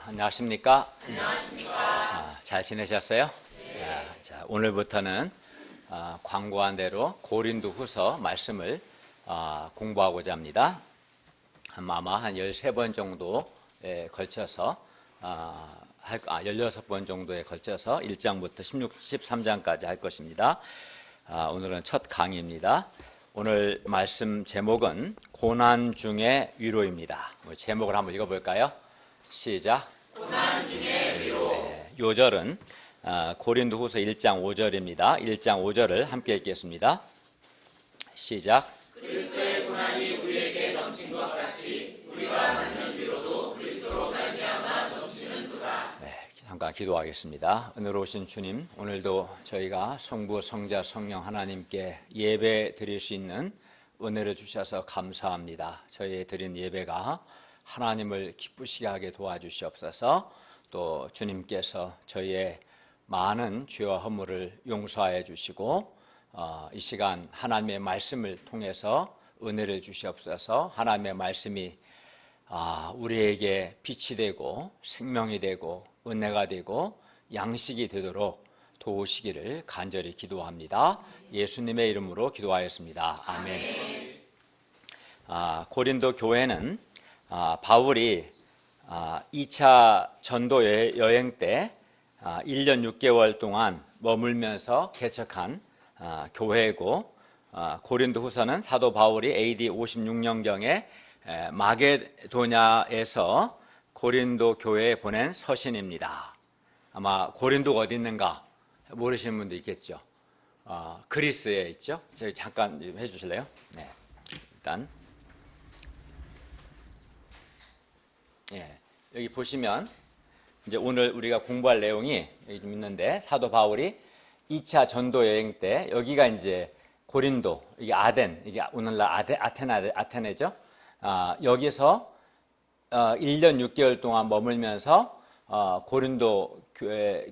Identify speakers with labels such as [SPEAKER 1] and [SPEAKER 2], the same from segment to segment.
[SPEAKER 1] 안녕하십니까? 잘 지내셨어요? 자, 오늘부터는 광고한 대로 고린도후서 말씀을 공부하고자 합니다. 아마 한 13번 정도에 걸쳐서 16번 정도에 걸쳐서 1장부터 13장까지 할 것입니다. 오늘은 첫 강의입니다. 오늘 말씀 제목은 고난 중의 위로입니다. 제목을 한번 읽어볼까요? 시작. 고난 중의 위로. 요절은 고린도후서 1장 5절입니다. 1장 5절을 함께 읽겠습니다. 시작.
[SPEAKER 2] 그리스도의 고난이 우리에게 넘친 것 같이 우리가 받는 위로도 그리스도로 말미암아 넘치는도다.
[SPEAKER 1] 잠깐 기도하겠습니다. 은혜로우신 주님, 오늘도 저희가 성부, 성자, 성령 하나님께 예배 드릴 수 있는 은혜를 주셔서 감사합니다. 저희 드린 예배가 하나님을 기쁘시게 하게 도와주시옵소서. 또 주님께서 저희의 많은 죄와 허물을 용서하여 주시고 이 시간 하나님의 말씀을 통해서 은혜를 주시옵소서. 하나님의 말씀이 우리에게 빛이 되고 생명이 되고 은혜가 되고 양식이 되도록 도우시기를 간절히 기도합니다. 예수님의 이름으로 기도하였습니다. 아멘. 고린도 교회는 바울이 2차 전도 여행 때 1년 6개월 동안 머물면서 개척한 교회이고, 고린도 후서는 사도 바울이 AD 56년경에 마게도냐에서 고린도 교회에 보낸 서신입니다. 아마 고린도가 어디 있는가 모르시는 분도 있겠죠. 그리스에 있죠. 저희 잠깐 해주실래요? 네. 일단 여기 보시면 이제 오늘 우리가 공부할 내용이 여기 좀 있는데, 사도 바울이 2차 전도 여행 때 여기가 이제 고린도, 이게 아덴, 이게 오늘날 아테네죠. 여기서 1년 6개월 동안 머물면서 고린도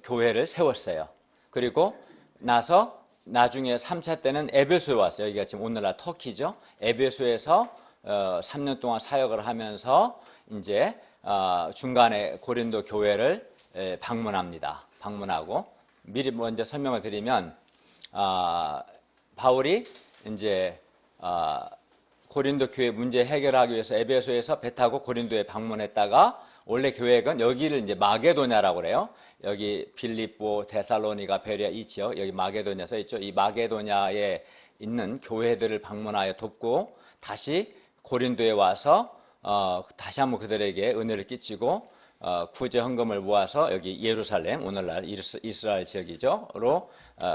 [SPEAKER 1] 교회를 세웠어요. 그리고 나중에 3차 때는 에베소에 왔어요. 여기가 지금 오늘날 터키죠. 에베소에서 3년 동안 사역을 하면서 이제 중간에 고린도 교회를 방문하고, 미리 먼저 설명을 드리면 바울이 이제 고린도 교회 문제 해결하기 위해서 에베소에서 배 타고 고린도에 방문했다가, 원래 계획은 여기를 이제 마게도냐라고 그래요. 여기 빌립보, 데살로니가, 베레아 이 지역, 여기 마게도냐 써 있죠. 이 마게도냐에 있는 교회들을 방문하여 돕고, 다시 고린도에 와서 다시 한번 그들에게 은혜를 끼치고 구제 헌금을 모아서 여기 예루살렘, 오늘날 이스라엘 지역이죠,로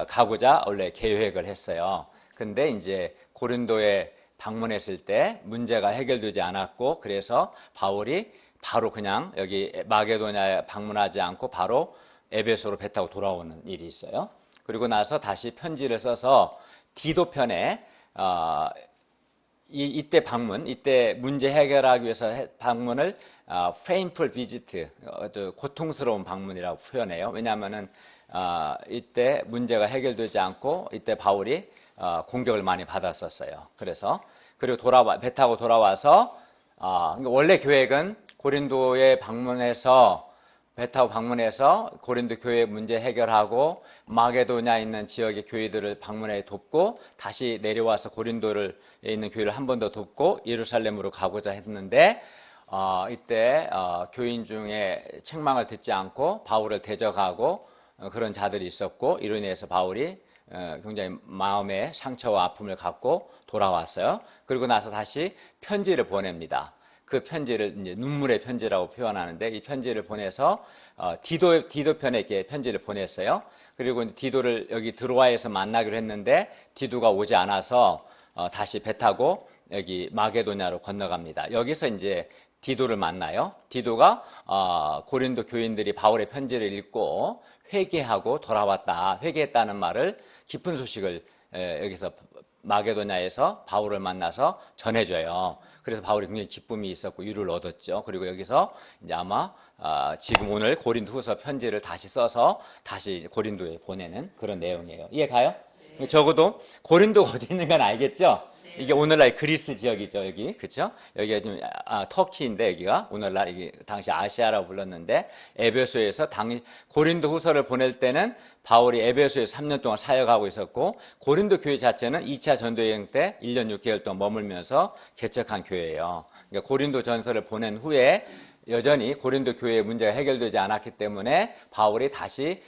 [SPEAKER 1] 가고자 원래 계획을 했어요. 근데 이제 고린도에 방문했을 때 문제가 해결되지 않았고, 그래서 바울이 바로 그냥 여기 마게도냐에 방문하지 않고 바로 에베소로 배 타고 돌아오는 일이 있어요. 그리고 나서 다시 편지를 써서 디도편에 이때 문제 해결하기 위해서 방문을 painful visit, 고통스러운 방문이라고 표현해요. 왜냐하면은 이때 문제가 해결되지 않고 이때 바울이 공격을 많이 받았었어요. 그리고 배 타고 돌아와서 원래 계획은 고린도에 배 타고 방문해서 고린도 교회 문제 해결하고 마게도냐에 있는 지역의 교회들을 방문해 돕고, 다시 내려와서 고린도에 있는 교회를 한 번 더 돕고 예루살렘으로 가고자 했는데, 이때 교인 중에 책망을 듣지 않고 바울을 대적하고 그런 자들이 있었고, 이로 인해서 바울이 굉장히 마음의 상처와 아픔을 갖고 돌아왔어요. 그리고 나서 다시 편지를 보냅니다. 그 편지를 이제 눈물의 편지라고 표현하는데, 이 편지를 보내서 디도편에게 편지를 보냈어요. 그리고 디도를 여기 드로아에서 만나기로 했는데 디도가 오지 않아서 다시 배 타고 여기 마게도냐로 건너갑니다. 여기서 이제 디도를 만나요. 디도가 고린도 교인들이 바울의 편지를 읽고 회개하고 돌아왔다, 회개했다는 말을, 기쁜 소식을 여기서 마게도냐에서 바울을 만나서 전해줘요. 그래서 바울이 굉장히 기쁨이 있었고 위로를 얻었죠. 그리고 여기서 이제 아마 지금 오늘 고린도후서 편지를 다시 써서 다시 고린도에 보내는 그런 내용이에요. 이해 가요? 적어도 고린도가 어디 있는 건 알겠죠? 이게 오늘날 그리스 지역이죠, 여기. 그쵸? 여기가 지금, 터키인데, 여기가. 오늘날, 이게 당시 아시아라고 불렀는데, 에베소에서 고린도 후서를 보낼 때는 바울이 에베소에서 3년 동안 사역하고 있었고, 고린도 교회 자체는 2차 전도여행 때 1년 6개월 동안 머물면서 개척한 교회예요. 그러니까 고린도 전서를 보낸 후에 여전히 고린도 교회의 문제가 해결되지 않았기 때문에 바울이 다시,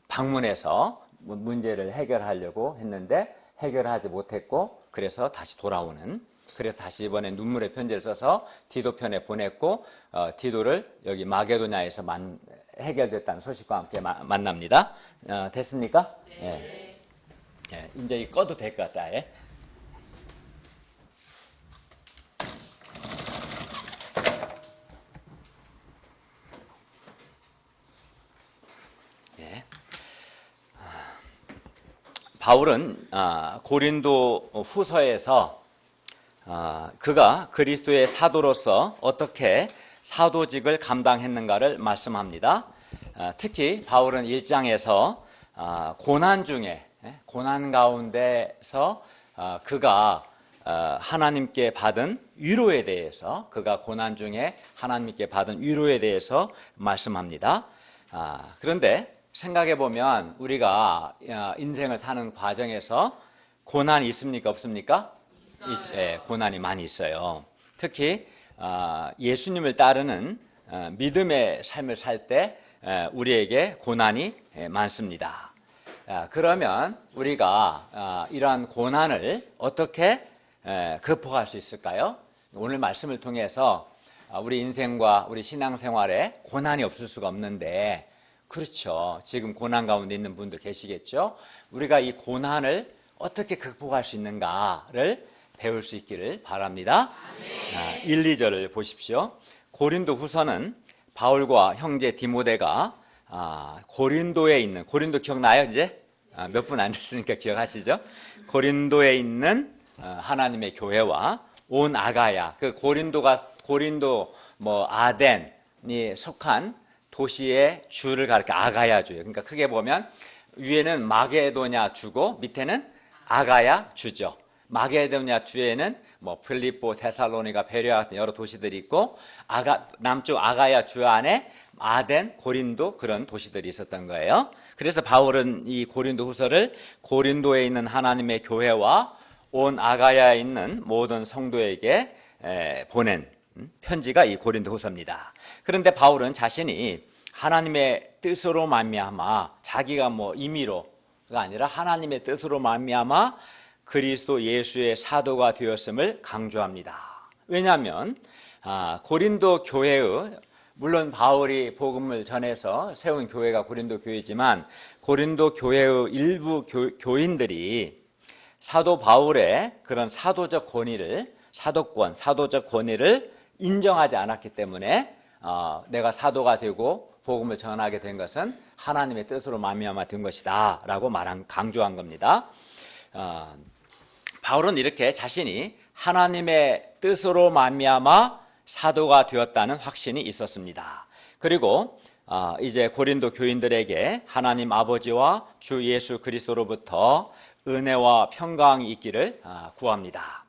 [SPEAKER 1] 방문해서 문제를 해결하려고 했는데, 해결하지 못했고 그래서 다시 돌아오는 그래서 다시 이번에 눈물의 편지를 써서 디도 편에 보냈고 디도를 여기 마게도냐에서 해결됐다는 소식과 함께 만납니다. 됐습니까? 네. 네. 이제 꺼도 될 것 같다. 예. 바울은 고린도 후서에서 그가 그리스도의 사도로서 어떻게 사도직을 감당했는가를 말씀합니다. 특히 바울은 1장에서 고난 중에 고난 가운데서 그가 하나님께 받은 위로에 대해서 그가 고난 중에 하나님께 받은 위로에 대해서 말씀합니다. 그런데 생각해 보면 우리가 인생을 사는 과정에서 고난이 있습니까? 없습니까? 고난이 많이 있어요. 특히 예수님을 따르는 믿음의 삶을 살 때 우리에게 고난이 많습니다. 그러면 우리가 이러한 고난을 어떻게 극복할 수 있을까요? 오늘 말씀을 통해서 우리 인생과 우리 신앙생활에 고난이 없을 수가 없는데 그렇죠. 지금 고난 가운데 있는 분도 계시겠죠. 우리가 이 고난을 어떻게 극복할 수 있는가를 배울 수 있기를 바랍니다. 1, 2절을 보십시오. 고린도 후서는 바울과 형제 디모데가 고린도에 있는 고린도 기억나요? 이제 몇 분 안 됐으니까 기억하시죠? 고린도에 있는 하나님의 교회와 온 아가야 그 고린도 아덴이 속한 도시의 주를 가리켜 아가야 주예요. 그러니까 크게 보면 위에는 마게도냐 주고 밑에는 아가야 주죠. 마게도냐 주에는 필립보, 데살로니가, 베레아 같은 여러 도시들이 있고 남쪽 아가야 주 안에 아덴, 고린도 그런 도시들이 있었던 거예요. 그래서 바울은 이 고린도 후서를 고린도에 있는 하나님의 교회와 온 아가야에 있는 모든 성도에게 보낸 편지가 이 고린도 후서입니다. 그런데 바울은 자신이 하나님의 뜻으로 말미암아 자기가 임의로가 아니라 하나님의 뜻으로 말미암아 그리스도 예수의 사도가 되었음을 강조합니다. 왜냐하면 고린도 교회의 물론 바울이 복음을 전해서 세운 교회가 고린도 교회지만 고린도 교회의 일부 교인들이 사도 바울의 그런 사도적 권위를 사도적 권위를 인정하지 않았기 때문에 내가 사도가 되고 복음을 전하게 된 것은 하나님의 뜻으로 말미암아 된 것이다 라고 강조한 겁니다. 바울은 이렇게 자신이 하나님의 뜻으로 말미암아 사도가 되었다는 확신이 있었습니다. 그리고 이제 고린도 교인들에게 하나님 아버지와 주 예수 그리스도로부터 은혜와 평강이 있기를 구합니다.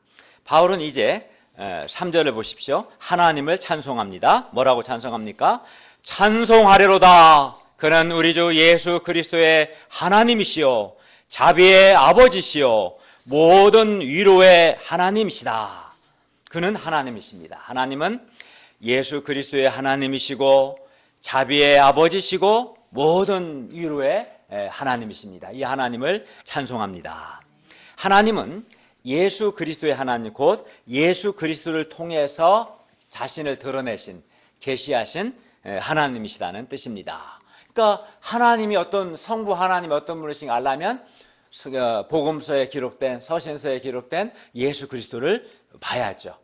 [SPEAKER 1] 바울은 이제 3절을 보십시오. 하나님을 찬송합니다. 뭐라고 찬송합니까? 찬송하리로다. 그는 우리 주 예수 그리스도의 하나님이시요 자비의 아버지시요 모든 위로의 하나님이시다. 그는 하나님이십니다. 하나님은 예수 그리스도의 하나님이시고 자비의 아버지시고 모든 위로의 하나님이십니다. 이 하나님을 찬송합니다. 하나님은 예수 그리스도의 하나님 곧 예수 그리스도를 통해서 자신을 드러내신 계시하신 하나님이시다는 뜻입니다. 그러니까 하나님이 성부 하나님이 어떤 분이신가 알려면 복음서에 기록된 서신서에 기록된 예수 그리스도를 봐야죠.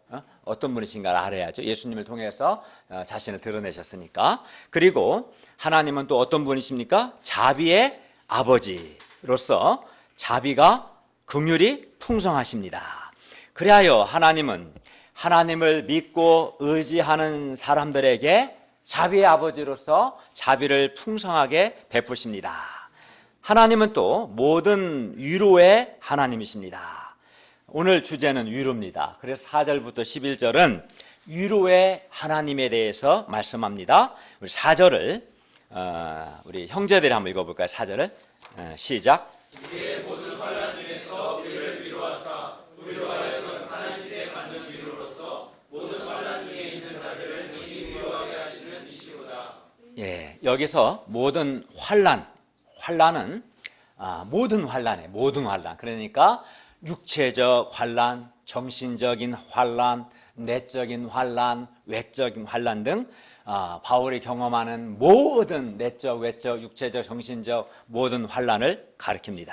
[SPEAKER 1] 어떤 분이신가를 알아야죠. 예수님을 통해서 자신을 드러내셨으니까. 그리고 하나님은 또 어떤 분이십니까? 자비의 아버지로서 자비가 긍휼이 풍성하십니다. 그리하여 하나님은 하나님을 믿고 의지하는 사람들에게 자비의 아버지로서 자비를 풍성하게 베푸십니다. 하나님은 또 모든 위로의 하나님이십니다. 오늘 주제는 위로입니다. 그래서 4절부터 11절은 위로의 하나님에 대해서 말씀합니다. 우리 4절을 우리 형제들이 한번 읽어볼까요? 4절을 시작.
[SPEAKER 2] 우리의 모든 환난 중에서 우리를 위로하사 우리로 하여금 하나님께 받는 위로로서 모든 환난 중에 있는 자들을 능히 위로하게 하시는 이시로다.
[SPEAKER 1] 예, 여기서 모든 환난은 모든 환난. 그러니까 육체적 환난, 정신적인 환난, 내적인 환난, 외적인 환난 등 바울이 경험하는 모든 내적, 외적, 육체적, 정신적 모든 환난을 가리킵니다.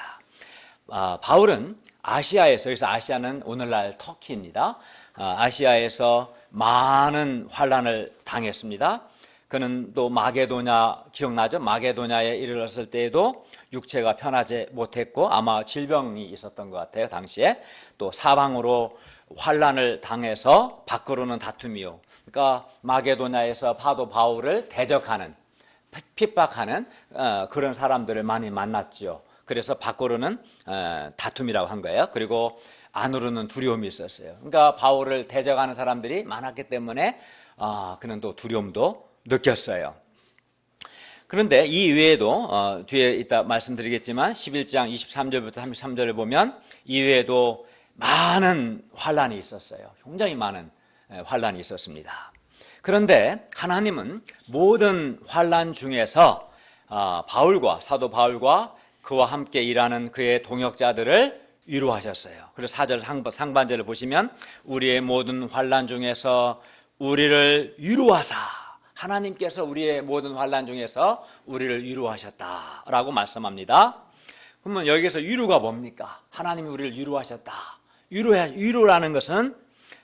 [SPEAKER 1] 바울은 아시아에서, 여기서 아시아는 오늘날 터키입니다. 아시아에서 많은 환난을 당했습니다. 그는 또 마게도냐, 기억나죠? 마게도냐에 이르렀을 때에도 육체가 편하지 못했고 아마 질병이 있었던 것 같아요. 당시에 또 사방으로 환난을 당해서 밖으로는 다툼이요. 그러니까 마게도냐에서 파도 바울을 대적하는, 핍박하는 그런 사람들을 많이 만났죠. 그래서 밖으로는 다툼이라고 한 거예요. 그리고 안으로는 두려움이 있었어요. 그러니까 바울을 대적하는 사람들이 많았기 때문에 그는 또 두려움도 느꼈어요. 그런데 이 외에도 뒤에 이따 말씀드리겠지만 11장 23절부터 33절을 보면 이 외에도 많은 환난이 있었어요. 굉장히 많은 환난이 있었습니다. 그런데 하나님은 모든 환난 중에서 사도 바울과 그와 함께 일하는 그의 동역자들을 위로하셨어요. 그래서 4절 상반절을 보시면 우리의 모든 환난 중에서 우리를 위로하사, 하나님께서 우리의 모든 환난 중에서 우리를 위로하셨다라고 말씀합니다. 그러면 여기서 위로가 뭡니까? 하나님이 우리를 위로하셨다. 위로라는 것은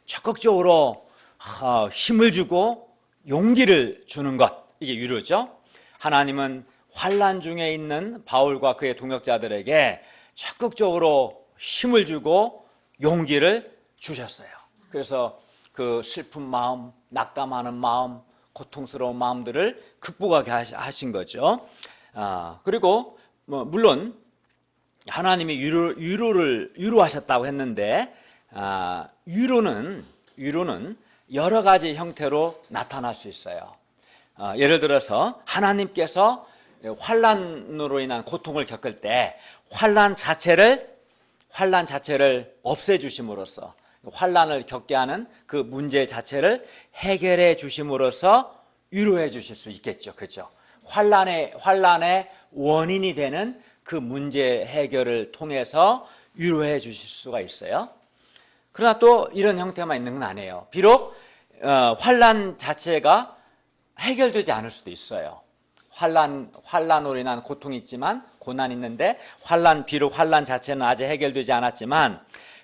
[SPEAKER 1] 적극적으로 힘을 주고 용기를 주는 것, 이게 위로죠. 하나님은 환난 중에 있는 바울과 그의 동역자들에게 적극적으로 힘을 주고 용기를 주셨어요. 그래서 그 슬픈 마음, 낙담하는 마음, 고통스러운 마음들을 극복하게 하신 거죠. 그리고 물론 하나님이 위로하셨다고 했는데 위로는 여러 가지 형태로 나타날 수 있어요. 예를 들어서 하나님께서 환난으로 인한 고통을 겪을 때 환난 자체를 없애주심으로써 환난을 겪게 하는 그 문제 자체를 해결해 주심으로써 위로해 주실 수 있겠죠. 그렇죠? 환난의 원인이 되는 그 문제 해결을 통해서 위로해 주실 수가 있어요. 그러나 또 이런 형태만 있는 건 아니에요. 비록 환난 자체가 해결되지 않을 수도 있어요. 환난으로 인한 고통이 있지만, 고난이 있는데 비록 환난 자체는 아직 해결되지 않았지만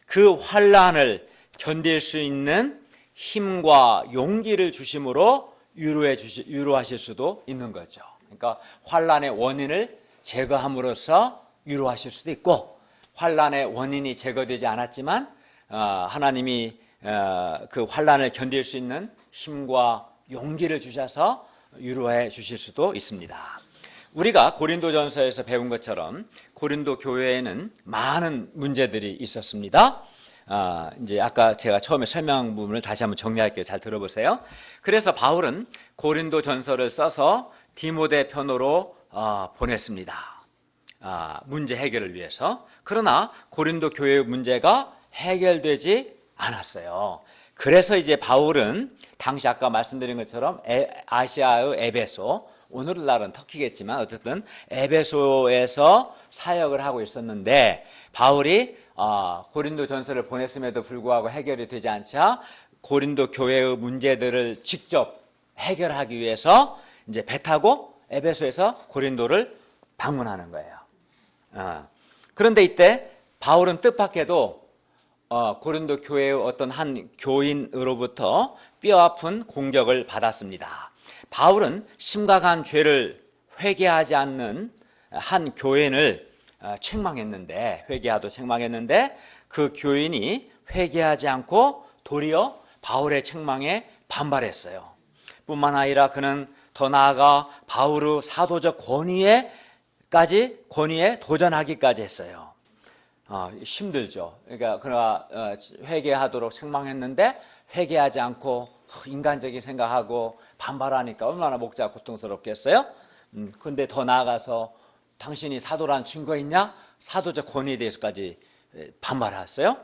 [SPEAKER 1] 그 환난을 견딜 수 있는 힘과 용기를 주심으로 위로하실 수도 있는 거죠. 그러니까 환난의 원인을 제거함으로써 위로하실 수도 있고, 환난의 원인이 제거되지 않았지만 하나님이 그 환난을 견딜 수 있는 힘과 용기를 주셔서 위로해 주실 수도 있습니다. 우리가 고린도전서에서 배운 것처럼 고린도 교회에는 많은 문제들이 있었습니다. 이제 아까 제가 처음에 설명 부분을 다시 한번 정리할게요. 잘 들어보세요. 그래서 바울은 고린도전서를 써서 디모데 편으로 보냈습니다. 문제 해결을 위해서. 그러나 고린도 교회의 문제가 해결되지 않았어요. 그래서 이제 바울은 당시 아까 말씀드린 것처럼 아시아의 에베소, 오늘날은 터키겠지만 어쨌든 에베소에서 사역을 하고 있었는데, 바울이 고린도 전서를 보냈음에도 불구하고 해결이 되지 않자 고린도 교회의 문제들을 직접 해결하기 위해서 이제 배 타고 에베소에서 고린도를 방문하는 거예요. 그런데 이때 바울은 뜻밖에도 고린도 교회의 어떤 한 교인으로부터 뼈아픈 공격을 받았습니다. 바울은 심각한 죄를 회개하지 않는 한 교인을 책망했는데 그 교인이 회개하지 않고 도리어 바울의 책망에 반발했어요. 뿐만 아니라 그는 더 나아가 바울의 사도적 권위에 권위까지 권위에 도전하기까지 했어요. 힘들죠. 그러니까 그러나 회개하도록 책망했는데 회개하지 않고 인간적인 생각하고 반발하니까 얼마나 목자가 고통스럽겠어요? 근데 더 나아가서 당신이 사도란 증거 있냐? 사도적 권위에 대해서까지 반발했어요.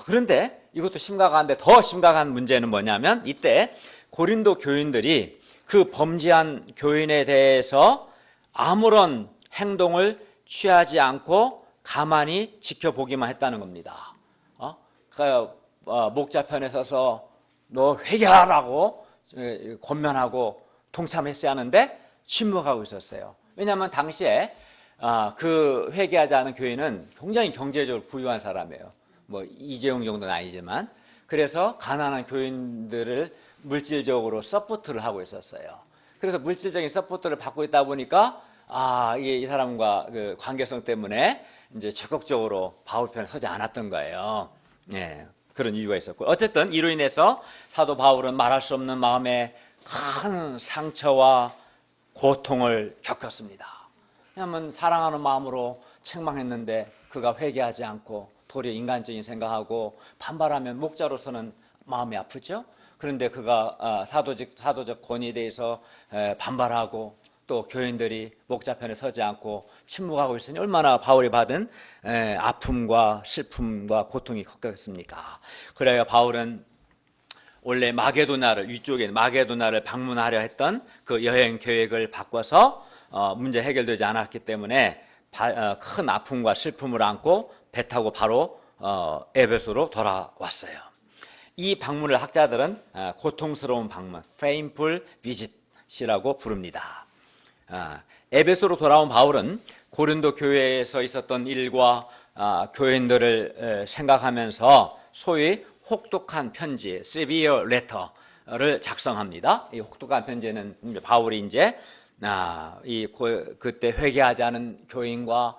[SPEAKER 1] 그런데 이것도 심각한데 더 심각한 문제는 뭐냐면 이때 고린도 교인들이 그 범죄한 교인에 대해서 아무런 행동을 취하지 않고 가만히 지켜보기만 했다는 겁니다. 목자 편에 서서 너 회개하라고 권면하고 동참했어야 하는데 침묵하고 있었어요. 왜냐하면 당시에 그 회개하지 않은 교인은 굉장히 경제적으로 부유한 사람이에요. 뭐 이재용 정도는 아니지만. 그래서 가난한 교인들을 물질적으로 서포트를 하고 있었어요. 그래서 물질적인 서포트를 받고 있다 보니까 이게 이 사람과 그 관계성 때문에 이제 적극적으로 바울 편에 서지 않았던 거예요. 예, 그런 이유가 있었고, 어쨌든 이로 인해서 사도 바울은 말할 수 없는 마음의 큰 상처와 고통을 겪었습니다. 왜냐하면 사랑하는 마음으로 책망했는데 그가 회개하지 않고 도리어 인간적인 생각하고 반발하면 목자로서는 마음이 아프죠. 그런데 그가 사도적 권위에 대해서 반발하고 또 교인들이 목자 편에 서지 않고 침묵하고 있으니 얼마나 바울이 받은 아픔과 슬픔과 고통이 컸겠습니까? 그래야 바울은 원래 위쪽에 마게도나를 방문하려 했던 그 여행 계획을 바꿔서 문제 해결되지 않았기 때문에 큰 아픔과 슬픔을 안고 배 타고 바로 에베소로 돌아왔어요. 이 방문을 학자들은 고통스러운 방문, painful visit이라고 부릅니다. 에베소로 돌아온 바울은 고린도 교회에서 있었던 일과 교인들을 생각하면서 소위 혹독한 편지, severe letter를 작성합니다. 이 혹독한 편지는 바울이 이제 그때 회개하지 않은 교인과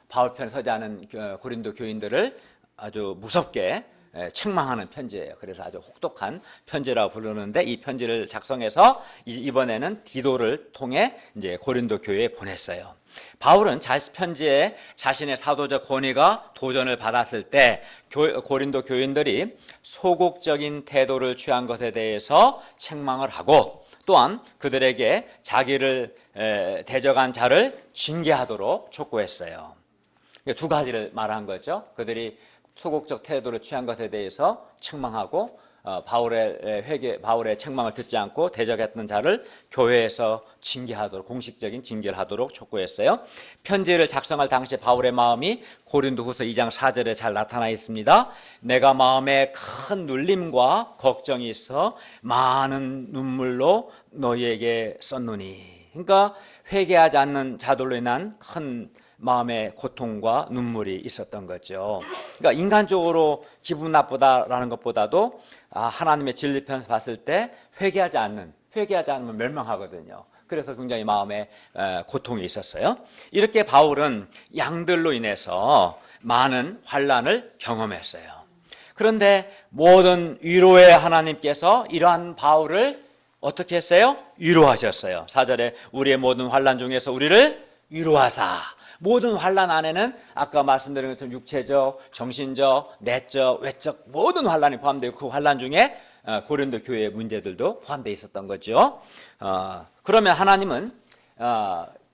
[SPEAKER 1] 바울 편에 서지 않은 고린도 교인들을 아주 무섭게 책망하는 편지예요. 그래서 아주 혹독한 편지라고 부르는데 이 편지를 작성해서 이번에는 디도를 통해 이제 고린도 교회에 보냈어요. 바울은 편지에 자신의 사도적 권위가 도전을 받았을 때 고린도 교인들이 소극적인 태도를 취한 것에 대해서 책망을 하고 또한 그들에게 자기를 대적한 자를 징계하도록 촉구했어요. 두 가지를 말한 거죠. 그들이 소극적 태도를 취한 것에 대해서 책망하고 바울의 책망을 듣지 않고 대적했던 자를 교회에서 징계하도록, 공식적인 징계를 하도록 촉구했어요. 편지를 작성할 당시 바울의 마음이 고린도후서 2장 4절에 잘 나타나 있습니다. 내가 마음에 큰 눌림과 걱정이 있어 많은 눈물로 너희에게 썼노니. 그러니까 회개하지 않는 자들로 인한 큰 마음의 고통과 눈물이 있었던 거죠. 그러니까 인간적으로 기분 나쁘다라는 것보다도 하나님의 진리편에서 봤을 때 회개하지 않으면 멸망하거든요. 그래서 굉장히 마음에 고통이 있었어요. 이렇게 바울은 양들로 인해서 많은 환난을 경험했어요. 그런데 모든 위로의 하나님께서 이러한 바울을 어떻게 했어요? 위로하셨어요. 4절에 우리의 모든 환난 중에서 우리를 위로하사. 모든 환난 안에는 아까 말씀드린 것처럼 육체적, 정신적, 내적, 외적 모든 환난이 포함되고 그 환난 중에 고린도 교회의 문제들도 포함되어 있었던 거죠. 그러면 하나님은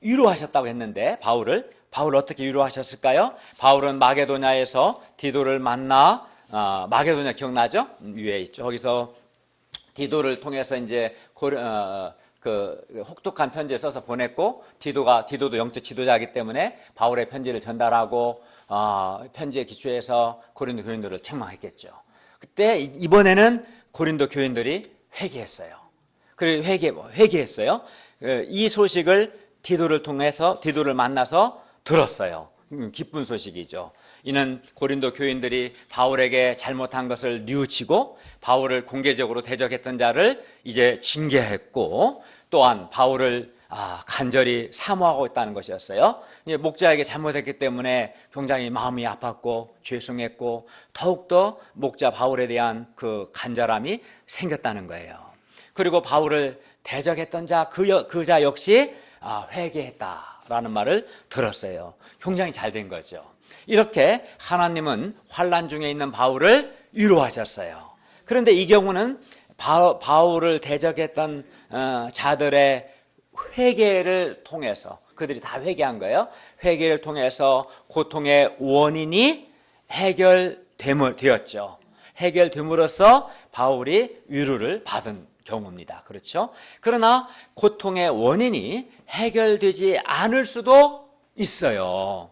[SPEAKER 1] 위로하셨다고 했는데 바울을 어떻게 위로하셨을까요? 바울은 마게도냐에서 디도를 만나 마게도냐 기억나죠? 위에 있죠. 거기서 디도를 통해서 이제 그 혹독한 편지를 써서 보냈고 디도도 영적 지도자이기 때문에 바울의 편지를 전달하고 편지에 기초해서 고린도 교인들을 책망했겠죠. 그때 이번에는 고린도 교인들이 회개했어요. 그리고 회개했어요. 이 소식을 디도를 만나서 들었어요. 기쁜 소식이죠. 이는 고린도 교인들이 바울에게 잘못한 것을 뉘우치고 바울을 공개적으로 대적했던 자를 이제 징계했고 또한 바울을 간절히 사모하고 있다는 것이었어요. 목자에게 잘못했기 때문에 굉장히 마음이 아팠고 죄송했고 더욱더 목자 바울에 대한 그 간절함이 생겼다는 거예요. 그리고 바울을 대적했던 자, 그 자 역시 회개했다라는 말을 들었어요. 굉장히 잘 된 거죠. 이렇게 하나님은 환난 중에 있는 바울을 위로하셨어요. 그런데 이 경우는 바울을 대적했던 자들의 회개를 통해서, 그들이 다 회개한 거예요. 회개를 통해서 고통의 원인이 해결되었죠. 해결됨으로써 바울이 위로를 받은 경우입니다. 그렇죠? 그러나 고통의 원인이 해결되지 않을 수도 있어요.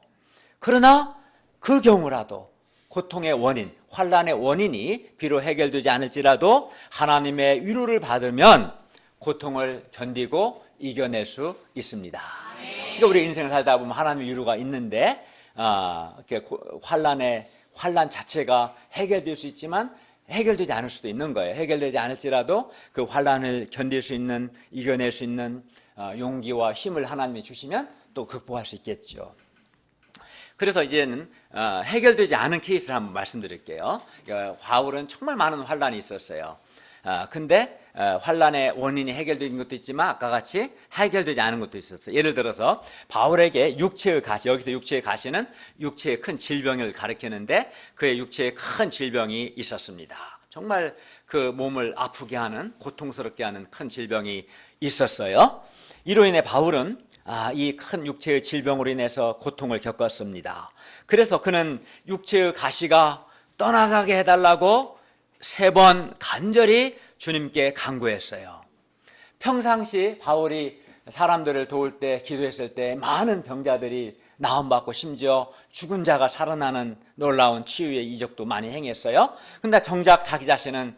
[SPEAKER 1] 그러나 그 경우라도 고통의 원인, 환난의 원인이 비록 해결되지 않을지라도 하나님의 위로를 받으면 고통을 견디고 이겨낼 수 있습니다. 그러니까 우리 인생을 살다 보면 하나님의 위로가 있는데 환난 자체가 해결될 수 있지만 해결되지 않을 수도 있는 거예요. 해결되지 않을지라도 그 환난을 견딜 수 있는, 이겨낼 수 있는 용기와 힘을 하나님이 주시면 또 극복할 수 있겠죠. 그래서 이제는 해결되지 않은 케이스를 한번 말씀드릴게요. 바울은 정말 많은 환난이 있었어요. 근데 환난의 원인이 해결된 것도 있지만 아까 같이 해결되지 않은 것도 있었어요. 예를 들어서 바울에게 육체의 가시, 여기서 육체의 가시는 육체의 큰 질병을 가리키는데 그의 육체에 큰 질병이 있었습니다. 정말 그 몸을 아프게 하는, 고통스럽게 하는 큰 질병이 있었어요. 이로 인해 바울은 이 큰 육체의 질병으로 인해서 고통을 겪었습니다. 그래서 그는 육체의 가시가 떠나가게 해달라고 3번 간절히 주님께 간구했어요. 평상시 바울이 사람들을 도울 때, 기도했을 때 많은 병자들이 나음받고 심지어 죽은 자가 살아나는 놀라운 치유의 이적도 많이 행했어요. 근데 정작 자기 자신은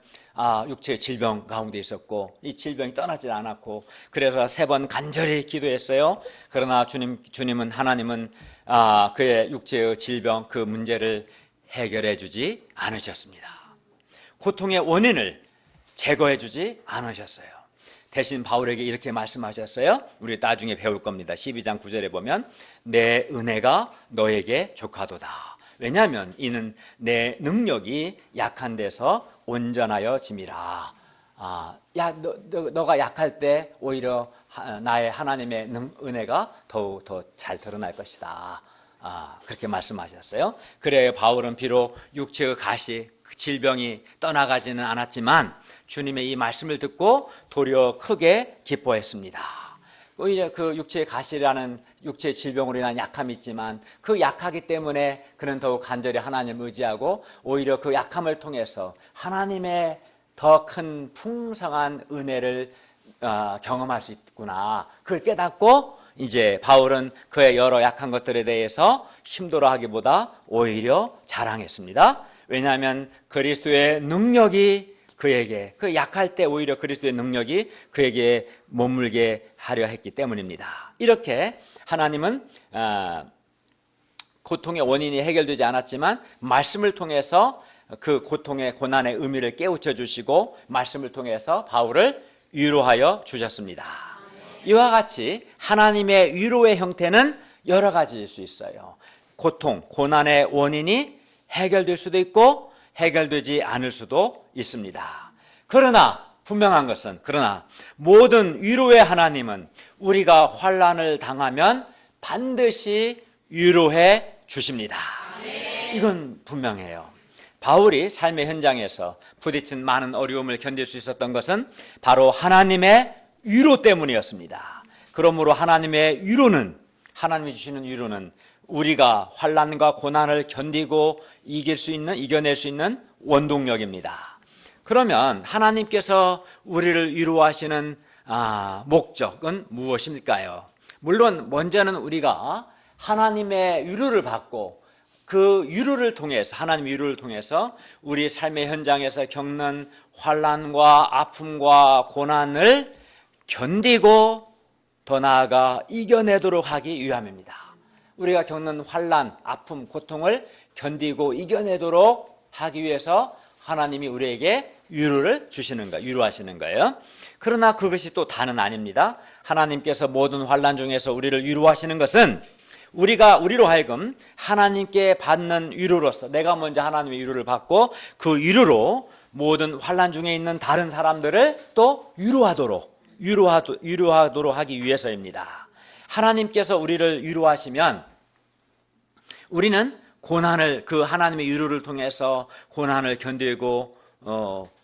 [SPEAKER 1] 육체의 질병 가운데 있었고 이 질병이 떠나질 않았고 그래서 3번 간절히 기도했어요. 그러나 주님은 하나님은 그의 육체의 질병 그 문제를 해결해 주지 않으셨습니다. 고통의 원인을 제거해 주지 않으셨어요. 대신 바울에게 이렇게 말씀하셨어요. 우리 나중에 배울 겁니다. 12장 9절에 보면 내 은혜가 너에게 족하도다. 왜냐하면 이는 내 능력이 약한 데서 온전하여 짐이라. 너가 약할 때 오히려 나의 하나님의 은혜가 더욱 더 잘 드러날 것이다. 그렇게 말씀하셨어요. 그래야 바울은 비록 육체의 가시, 질병이 떠나가지는 않았지만 주님의 이 말씀을 듣고 도리어 크게 기뻐했습니다. 오히려 그 육체의 가시라는 육체의 질병으로 인한 약함이 있지만 그 약하기 때문에 그는 더욱 간절히 하나님을 의지하고 오히려 그 약함을 통해서 하나님의 더 큰 풍성한 은혜를 경험할 수 있구나. 그걸 깨닫고 이제 바울은 그의 여러 약한 것들에 대해서 힘들어 하기보다 오히려 자랑했습니다. 왜냐하면 그리스도의 능력이 그에게, 그 약할 때 오히려 그리스도의 능력이 그에게 머물게 하려 했기 때문입니다. 이렇게 하나님은 고통의 원인이 해결되지 않았지만 말씀을 통해서 그 고통의 고난의 의미를 깨우쳐 주시고 말씀을 통해서 바울을 위로하여 주셨습니다. 이와 같이 하나님의 위로의 형태는 여러 가지일 수 있어요. 고통, 고난의 원인이 해결될 수도 있고 해결되지 않을 수도 있습니다. 그러나 분명한 것은 모든 위로의 하나님은 우리가 환난을 당하면 반드시 위로해 주십니다. 이건 분명해요. 바울이 삶의 현장에서 부딪힌 많은 어려움을 견딜 수 있었던 것은 바로 하나님의 위로 때문이었습니다. 그러므로 하나님의 위로는, 하나님이 주시는 위로는 우리가 환난과 고난을 견디고 이겨낼 수 있는 원동력입니다. 그러면 하나님께서 우리를 위로하시는 목적은 무엇일까요? 물론 먼저는 우리가 하나님의 위로를 받고 그 위로를 통해서, 하나님의 위로를 통해서 우리 삶의 현장에서 겪는 환난과 아픔과 고난을 견디고 더 나아가 이겨내도록 하기 위함입니다. 우리가 겪는 환난, 아픔, 고통을 견디고 이겨내도록 하기 위해서 하나님이 우리에게 위로를 주시는 거예요. 위로하시는 거예요. 그러나 그것이 또 다는 아닙니다. 하나님께서 모든 환난 중에서 우리를 위로하시는 것은 우리로 하여금 하나님께 받는 위로로서 내가 먼저 하나님의 위로를 받고 그 위로로 모든 환난 중에 있는 다른 사람들을 또 위로하도록 하기 위해서입니다. 하나님께서 우리를 위로하시면 우리는 고난을, 그 하나님의 위로를 통해서 고난을 견디고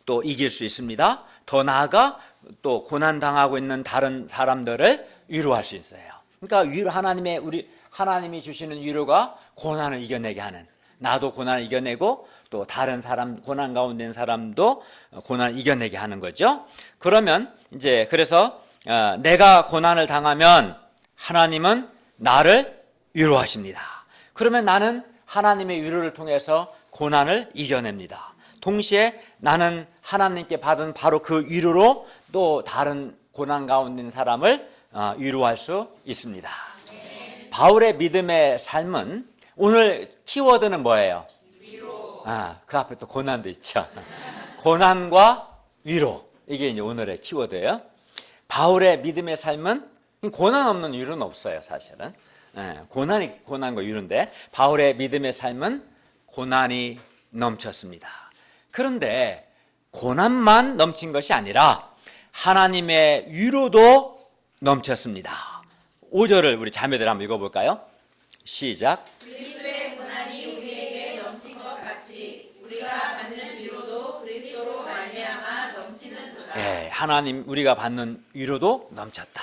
[SPEAKER 1] 또 이길 수 있습니다. 더 나아가 또 고난당하고 있는 다른 사람들을 위로할 수 있어요. 그러니까 하나님이 주시는 위로가 고난을 이겨내게 하는, 나도 고난을 이겨내고 또 다른 사람, 고난 가운데 있는 사람도 고난을 이겨내게 하는 거죠. 그러면 이제 그래서 내가 고난을 당하면 하나님은 나를 위로하십니다. 그러면 나는 하나님의 위로를 통해서 고난을 이겨냅니다. 동시에 나는 하나님께 받은 바로 그 위로로 또 다른 고난 가운데 있는 사람을 위로할 수 있습니다. 바울의 믿음의 삶은, 오늘 키워드는 뭐예요? 위로. 그 앞에 또 고난도 있죠. 고난과 위로. 이게 이제 오늘의 키워드예요. 바울의 믿음의 삶은 고난 없는 위로는 없어요, 사실은. 고난과 위로인데, 바울의 믿음의 삶은 고난이 넘쳤습니다. 그런데 고난만 넘친 것이 아니라 하나님의 위로도 넘쳤습니다. 5절을 우리 자매들 한번 읽어볼까요? 시작.
[SPEAKER 3] 그리스도의 고난이 우리에게 넘친 것 같이 우리가 받는 위로도 그리스도로 말미암아 넘치는도다.
[SPEAKER 1] 네, 하나님 우리가 받는 위로도 넘쳤다.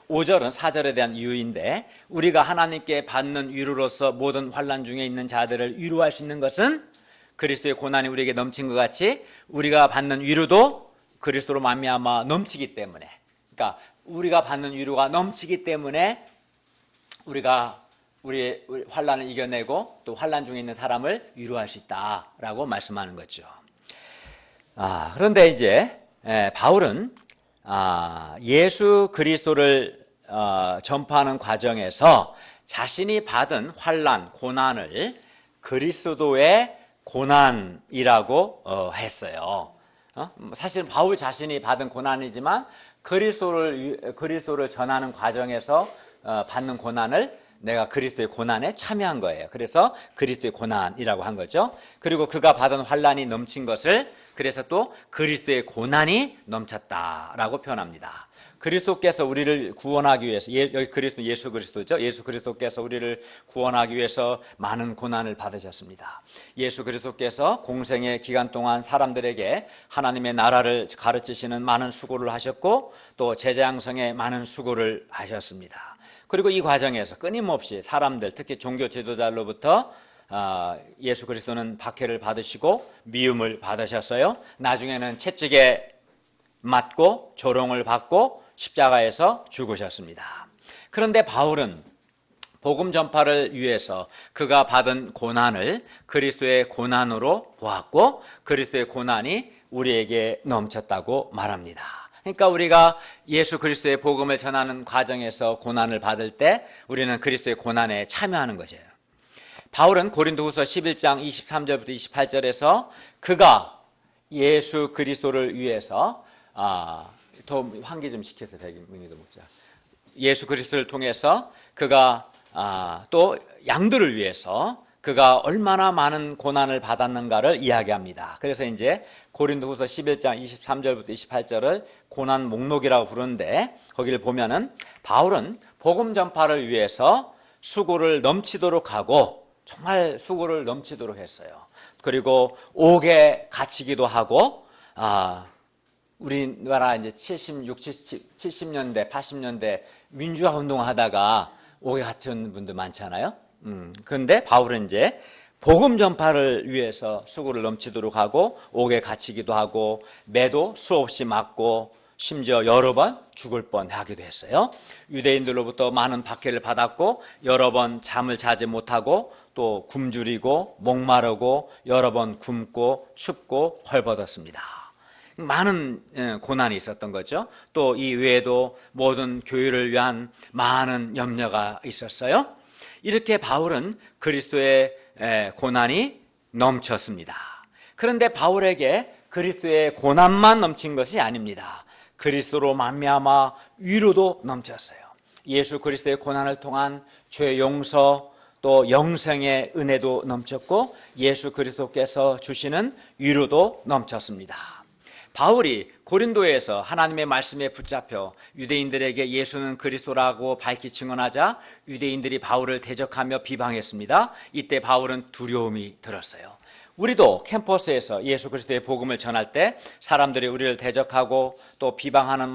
[SPEAKER 1] 5절은 4절에 대한 이유인데, 우리가 하나님께 받는 위로로서 모든 환난 중에 있는 자들을 위로할 수 있는 것은 그리스도의 고난이 우리에게 넘친 것 같이 우리가 받는 위로도 그리스도로 말미암아 넘치기 때문에, 그러니까 우리가 받는 위로가 넘치기 때문에 우리가 우리 환난을 이겨내고 또 환난 중에 있는 사람을 위로할 수 있다라고 말씀하는 거죠. 그런데 이제 바울은 예수 그리스도를 전파하는 과정에서 자신이 받은 환난, 고난을 그리스도의 고난이라고 했어요. 사실 바울 자신이 받은 고난이지만 그리스도를 전하는 과정에서 받는 고난을 내가 그리스도의 고난에 참여한 거예요. 그래서 그리스도의 고난이라고 한 거죠. 그리고 그가 받은 환난이 넘친 것을 그래서 또 그리스도의 고난이 넘쳤다라고 표현합니다. 그리스도께서 우리를 구원하기 위해서, 여기 예수 그리스도죠. 예수 그리스도께서 우리를 구원하기 위해서 많은 고난을 받으셨습니다. 예수 그리스도께서 공생의 기간 동안 사람들에게 하나님의 나라를 가르치시는 많은 수고를 하셨고 또 제자 양성에 많은 수고를 하셨습니다. 그리고 이 과정에서 끊임없이 사람들, 특히 종교 지도자로부터 예수 그리스도는 박해를 받으시고 미움을 받으셨어요. 나중에는 채찍에 맞고 조롱을 받고 십자가에서 죽으셨습니다. 그런데 바울은 복음 전파를 위해서 그가 받은 고난을 그리스도의 고난으로 보았고 그리스도의 고난이 우리에게 넘쳤다고 말합니다. 그러니까 우리가 예수 그리스도의 복음을 전하는 과정에서 고난을 받을 때 우리는 그리스도의 고난에 참여하는 것이에요. 바울은 고린도후서 11장 23절부터 28절에서 그가 예수 그리스도를 위해서 더 환기 좀 시켜서 백민이도 먹자. 예수 그리스도를 통해서 그가 또 양들을 위해서 그가 얼마나 많은 고난을 받았는가를 이야기합니다. 그래서 이제 고린도후서 11장 23절부터 28절을 고난 목록이라고 부르는데 거기를 보면은 바울은 복음 전파를 위해서 수고를 넘치도록 하고 정말 수고를 넘치도록 했어요. 그리고 옥에 갇히기도 하고 우리나라 이제 70년대, 80년대 민주화 운동하다가 옥에 갇힌 분들 많잖아요. 그런데 바울은 이제 복음 전파를 위해서 수고를 넘치도록 하고 옥에 갇히기도 하고 매도 수없이 맞고 심지어 여러 번 죽을 뻔하기도 했어요. 유대인들로부터 많은 박해를 받았고 여러 번 잠을 자지 못하고 또 굶주리고 목마르고 여러 번 굶고 춥고 헐벗었습니다. 많은 고난이 있었던 거죠. 또 이 외에도 모든 교회를 위한 많은 염려가 있었어요. 이렇게 바울은 그리스도의 고난이 넘쳤습니다. 그런데 바울에게 그리스도의 고난만 넘친 것이 아닙니다. 그리스도로 말미암아 위로도 넘쳤어요. 예수 그리스도의 고난을 통한 죄 용서 또 영생의 은혜도 넘쳤고 예수 그리스도께서 주시는 위로도 넘쳤습니다. 바울이 고린도에서 하나님의 말씀에 붙잡혀 유대인들에게 예수는 그리스도라고 밝히 증언하자 유대인들이 바울을 대적하며 비방했습니다. 이때 바울은 두려움이 들었어요. 우리도 캠퍼스에서 예수 그리스도의 복음을 전할 때 사람들이 우리를 대적하고 또 비방하는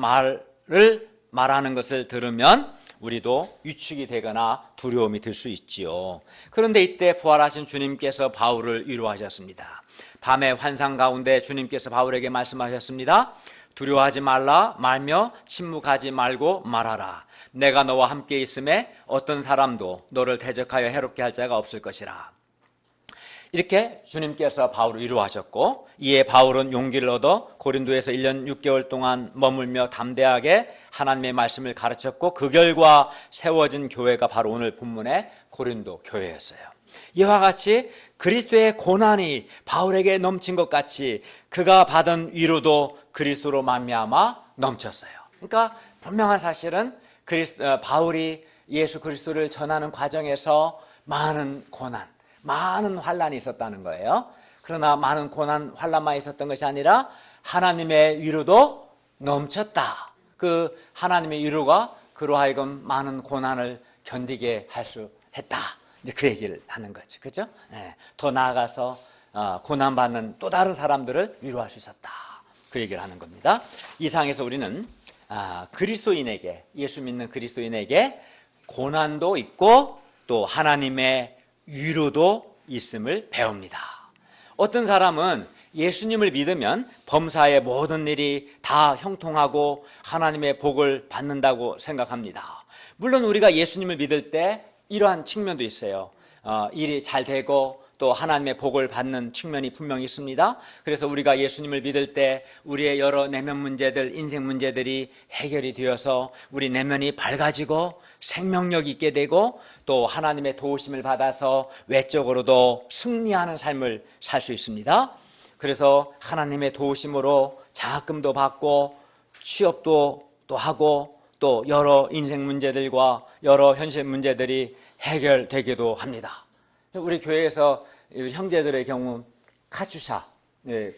[SPEAKER 1] 말하는 것을 들으면 우리도 위축이 되거나 두려움이 들 수 있지요. 그런데 이때 부활하신 주님께서 바울을 위로하셨습니다. 밤의 환상 가운데 주님께서 바울에게 말씀하셨습니다. 두려워하지 말며 침묵하지 말고 말하라. 내가 너와 함께 있음에 어떤 사람도 너를 대적하여 해롭게 할 자가 없을 것이라. 이렇게 주님께서 바울을 위로하셨고, 이에 바울은 용기를 얻어 고린도에서 1년 6개월 동안 머물며 담대하게 하나님의 말씀을 가르쳤고, 그 결과 세워진 교회가 바로 오늘 본문의 고린도 교회였어요. 이와 같이 그리스도의 고난이 바울에게 넘친 것 같이 그가 받은 위로도 그리스도로 말미암아 넘쳤어요. 그러니까 분명한 사실은 바울이 예수 그리스도를 전하는 과정에서 많은 고난, 많은 환란이 있었다는 거예요. 그러나 많은 고난, 환란만 있었던 것이 아니라 하나님의 위로도 넘쳤다. 그 하나님의 위로가 그로 하여금 많은 고난을 견디게 할 수 했다. 이제 그 얘기를 하는 거죠. 그죠? 네. 더 나아가서 고난받는 또 다른 사람들을 위로할 수 있었다. 그 얘기를 하는 겁니다. 이 상에서 우리는 그리스도인에게, 예수 믿는 그리스도인에게 고난도 있고 또 하나님의 위로도 있음을 배웁니다. 어떤 사람은 예수님을 믿으면 범사의 모든 일이 다 형통하고 하나님의 복을 받는다고 생각합니다. 물론 우리가 예수님을 믿을 때 이러한 측면도 있어요. 일이 잘 되고 또 하나님의 복을 받는 측면이 분명히 있습니다. 그래서 우리가 예수님을 믿을 때 우리의 여러 내면 문제들, 인생 문제들이 해결이 되어서 우리 내면이 밝아지고 생명력 있게 되고 또 하나님의 도우심을 받아서 외적으로도 승리하는 삶을 살 수 있습니다. 그래서 하나님의 도우심으로 장학금도 받고 취업도 또 하고 또 여러 인생 문제들과 여러 현실 문제들이 해결되기도 합니다. 우리 교회에서 형제들의 경우 카츄샤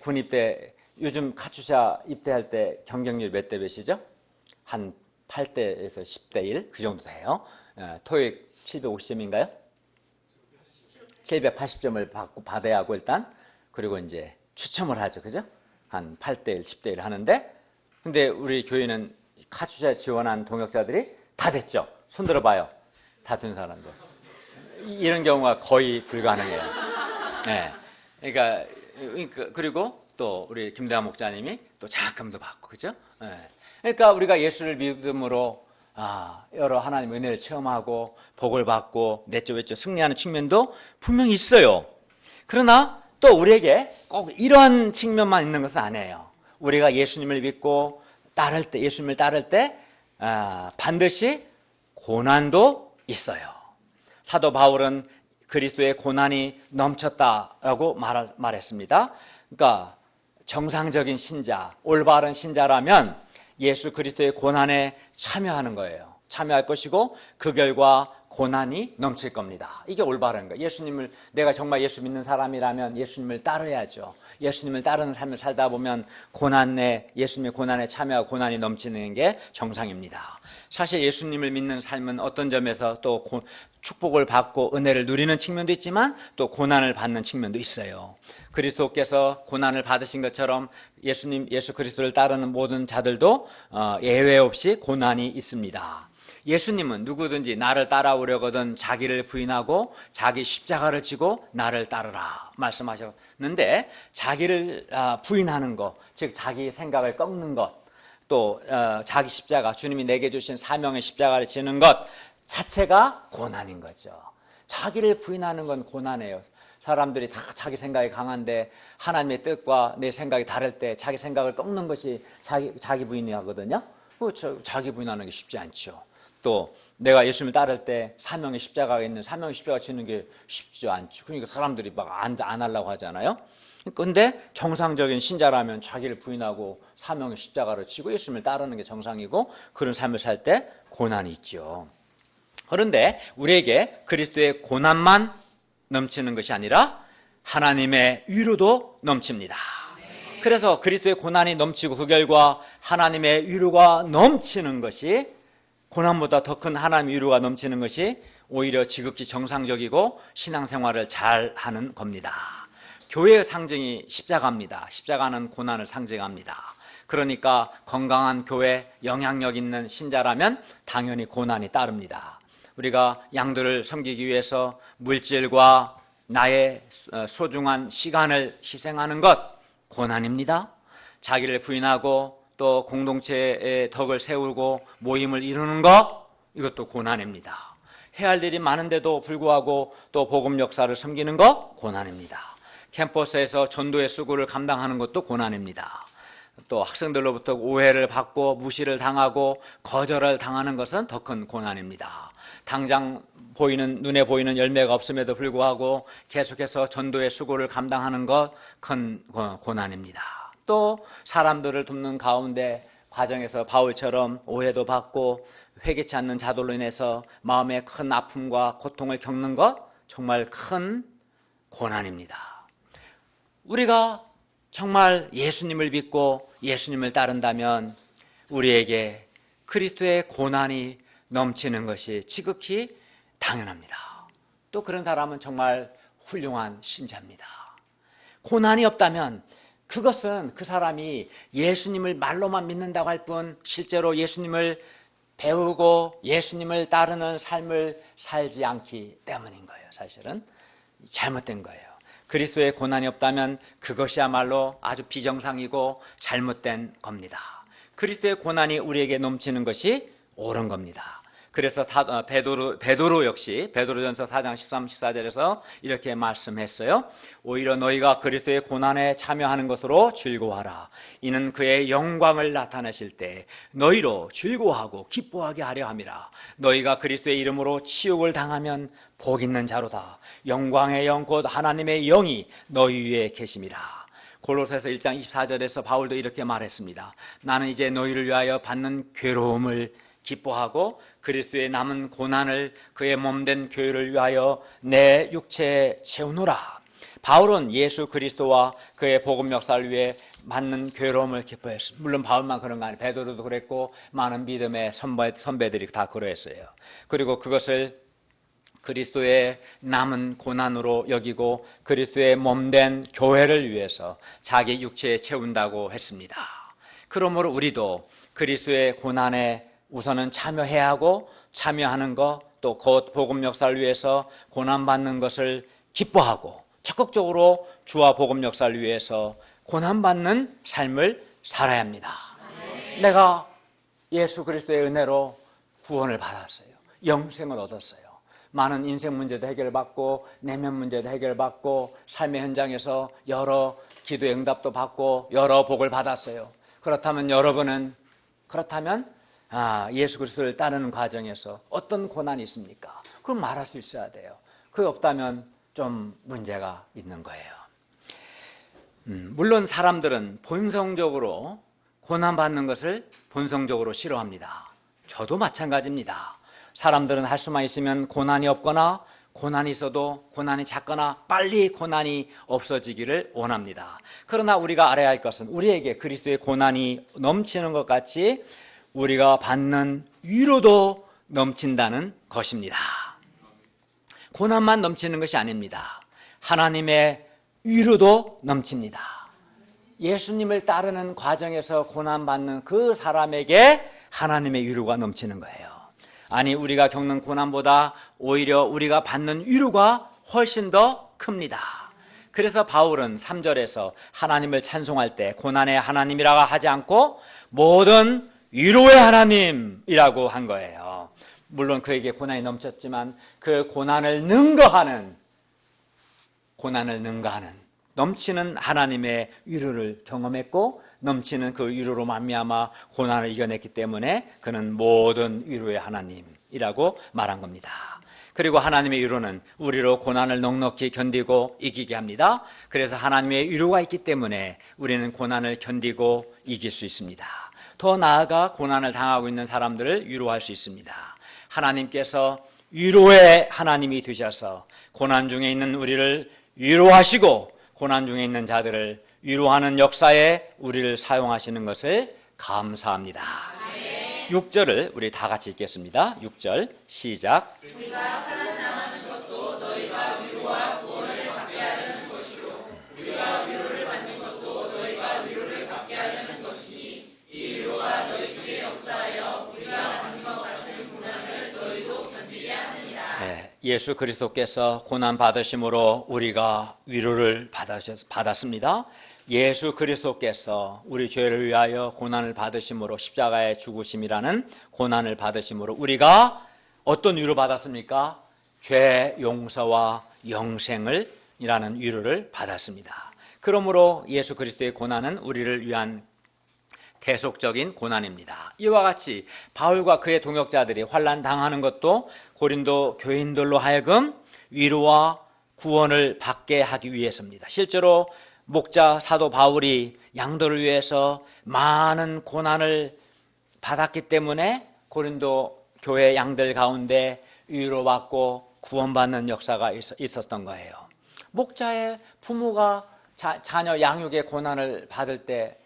[SPEAKER 1] 군입대, 요즘 카츄샤 입대할 때 경쟁률 몇 대 몇이죠? 한 8대에서 10대 1 그 정도 돼요. 토익 750점인가요? 780점을 받아야 하고 일단 그리고 이제 추첨을 하죠, 그죠? 한 8대 1, 10대 1 하는데, 근데 우리 교회는 카츄샤 지원한 동역자들이 다 됐죠. 손 들어봐요. 다 된 사람들. 이런 경우가 거의 불가능해요. 네. 그러니까 그리고 또 우리 김대한 목사님이 또 장학금도 받고, 그죠? 네. 그러니까 우리가 예수를 믿음으로 여러 하나님의 은혜를 체험하고 복을 받고 내적 외적 승리하는 측면도 분명히 있어요. 그러나 또 우리에게 꼭 이러한 측면만 있는 것은 아니에요. 우리가 예수님을 믿고 따를 때, 예수님을 따를 때 반드시 고난도 있어요. 사도 바울은 그리스도의 고난이 넘쳤다라고 말했습니다. 그러니까 정상적인 신자, 올바른 신자라면 예수 그리스도의 고난에 참여하는 거예요. 참여할 것이고 그 결과 고난이 넘칠 겁니다. 이게 올바른 거예요. 내가 정말 예수 믿는 사람이라면 예수님을 따라야죠. 예수님을 따르는 삶을 살다 보면 예수님의 고난에 참여하고 고난이 넘치는 게 정상입니다. 사실 예수님을 믿는 삶은 어떤 점에서 또 축복을 받고 은혜를 누리는 측면도 있지만 또 고난을 받는 측면도 있어요. 그리스도께서 고난을 받으신 것처럼 예수 그리스도를 따르는 모든 자들도 예외 없이 고난이 있습니다. 예수님은 누구든지 나를 따라오려거든 자기를 부인하고 자기 십자가를 지고 나를 따르라 말씀하셨는데, 자기를 부인하는 것, 즉 자기 생각을 꺾는 것, 또 자기 십자가, 주님이 내게 주신 사명의 십자가를 지는 것 자체가 고난인 거죠. 자기를 부인하는 건 고난이에요. 사람들이 다 자기 생각이 강한데 하나님의 뜻과 내 생각이 다를 때 자기 생각을 꺾는 것이 자기 부인이 하거든요. 자기 부인하는 게 쉽지 않죠. 또 내가 예수님을 따를 때 사명의 십자가가 있는 사명의 십자가 지는 게 쉽지 않죠. 그러니까 사람들이 막 안 하려고 하잖아요. 그런데 정상적인 신자라면 자기를 부인하고 사명의 십자가를 지고 예수님을 따르는 게 정상이고 그런 삶을 살 때 고난이 있죠. 그런데 우리에게 그리스도의 고난만 넘치는 것이 아니라 하나님의 위로도 넘칩니다. 그래서 그리스도의 고난이 넘치고 그 결과 하나님의 위로가 넘치는 것이, 고난보다 더 큰 하나님의 위로가 넘치는 것이 오히려 지극히 정상적이고 신앙생활을 잘하는 겁니다. 교회의 상징이 십자가입니다. 십자가는 고난을 상징합니다. 그러니까 건강한 교회, 영향력 있는 신자라면 당연히 고난이 따릅니다. 우리가 양들을 섬기기 위해서 물질과 나의 소중한 시간을 희생하는 것, 고난입니다. 자기를 부인하고 또 공동체의 덕을 세우고 모임을 이루는 것, 이것도 고난입니다. 해야 할 일이 많은데도 불구하고 또 복음 역사를 섬기는 것, 고난입니다. 캠퍼스에서 전도의 수고를 감당하는 것도 고난입니다. 또 학생들로부터 오해를 받고 무시를 당하고 거절을 당하는 것은 더 큰 고난입니다. 당장 눈에 보이는 열매가 없음에도 불구하고 계속해서 전도의 수고를 감당하는 것, 큰 고난입니다. 또 사람들을 돕는 가운데 과정에서 바울처럼 오해도 받고 회개치 않는 자들로 인해서 마음의 큰 아픔과 고통을 겪는 것, 정말 큰 고난입니다. 우리가 정말 예수님을 믿고 예수님을 따른다면 우리에게 그리스도의 고난이 넘치는 것이 지극히 당연합니다. 또 그런 사람은 정말 훌륭한 신자입니다. 고난이 없다면 그것은 그 사람이 예수님을 말로만 믿는다고 할 뿐 실제로 예수님을 배우고 예수님을 따르는 삶을 살지 않기 때문인 거예요. 사실은 잘못된 거예요. 그리스도의 고난이 없다면 그것이야말로 아주 비정상이고 잘못된 겁니다. 그리스도의 고난이 우리에게 넘치는 것이 옳은 겁니다. 그래서 베드로 역시 베드로전서 4장 13, 14절에서 이렇게 말씀했어요. 오히려 너희가 그리스도의 고난에 참여하는 것으로 즐거워하라. 이는 그의 영광을 나타내실 때 너희로 즐거워하고 기뻐하게 하려 함이라. 너희가 그리스도의 이름으로 치욕을 당하면 복 있는 자로다. 영광의 영 곧 하나님의 영이 너희 위에 계심이라. 골로새서 1장 24절에서 바울도 이렇게 말했습니다. 나는 이제 너희를 위하여 받는 괴로움을 기뻐하고 그리스도의 남은 고난을 그의 몸된 교회를 위하여 내 육체에 채우노라. 바울은 예수 그리스도와 그의 복음 역사를 위해 받는 괴로움을 기뻐했습니다. 물론 바울만 그런 거 아니에요. 베드로도 그랬고 많은 믿음의 선배들이 다 그러했어요. 그리고 그것을 그리스도의 남은 고난으로 여기고 그리스도의 몸된 교회를 위해서 자기 육체에 채운다고 했습니다. 그러므로 우리도 그리스도의 고난에 우선은 참여해야 하고 참여하는 것, 또 곧 복음 역사를 위해서 고난받는 것을 기뻐하고 적극적으로 주와 복음 역사를 위해서 고난받는 삶을 살아야 합니다. 내가 예수 그리스도의 은혜로 구원을 받았어요. 영생을 얻었어요. 많은 인생 문제도 해결받고 내면 문제도 해결받고 삶의 현장에서 여러 기도의 응답도 받고 여러 복을 받았어요. 그렇다면 여러분은 예수 그리스도를 따르는 과정에서 어떤 고난이 있습니까? 그럼 말할 수 있어야 돼요. 그게 없다면 좀 문제가 있는 거예요. 물론 사람들은 본성적으로 고난받는 것을 본성적으로 싫어합니다. 저도 마찬가지입니다. 사람들은 할 수만 있으면 고난이 없거나 고난이 있어도 고난이 작거나 빨리 고난이 없어지기를 원합니다. 그러나 우리가 알아야 할 것은 우리에게 그리스도의 고난이 넘치는 것 같이 우리가 받는 위로도 넘친다는 것입니다. 고난만 넘치는 것이 아닙니다. 하나님의 위로도 넘칩니다. 예수님을 따르는 과정에서 고난받는 그 사람에게 하나님의 위로가 넘치는 거예요. 아니, 우리가 겪는 고난보다 오히려 우리가 받는 위로가 훨씬 더 큽니다. 그래서 바울은 3절에서 하나님을 찬송할 때 고난의 하나님이라고 하지 않고 모든 위로의 하나님이라고 한 거예요. 물론 그에게 고난이 넘쳤지만 그 고난을 능가하는 넘치는 하나님의 위로를 경험했고 넘치는 그 위로로 말미암아 고난을 이겨냈기 때문에 그는 모든 위로의 하나님이라고 말한 겁니다. 그리고 하나님의 위로는 우리로 고난을 넉넉히 견디고 이기게 합니다. 그래서 하나님의 위로가 있기 때문에 우리는 고난을 견디고 이길 수 있습니다. 더 나아가 고난을 당하고 있는 사람들을 위로할 수 있습니다. 하나님께서 위로의 하나님이 되셔서 고난 중에 있는 우리를 위로하시고 고난 중에 있는 자들을 위로하는 역사에 우리를 사용하시는 것을 감사합니다. 6절을 우리 다 같이 읽겠습니다. 6절 시작.
[SPEAKER 3] 우리가 환난당하는 것도 너희가 위로와 구원을 받게 하려는 것이로 우리가 위로를 받는 것도 너희가 위로를 받게 하려는 것이니 이 위로가 너희 속에 역사하여 우리가 받는 것 같은 고난을 너희도 견디게 하느니라.
[SPEAKER 1] 네, 예수 그리스도께서 고난 받으심으로 우리가 위로를 받았습니다. 예수 그리스도께서 우리 죄를 위하여 고난을 받으심으로 십자가의 죽으심이라는 고난을 받으심으로 우리가 어떤 위로 받았습니까? 죄 용서와 영생을 이라는 위로를 받았습니다. 그러므로 예수 그리스도의 고난은 우리를 위한 대속적인 고난입니다. 이와 같이 바울과 그의 동역자들이 환난 당하는 것도 고린도 교인들로 하여금 위로와 구원을 받게 하기 위해서입니다. 실제로 목자 사도 바울이 양들을 위해서 많은 고난을 받았기 때문에 고린도 교회 양들 가운데 위로받고 구원받는 역사가 있었던 거예요. 목자의 부모가 자녀 양육의 고난을 받을 때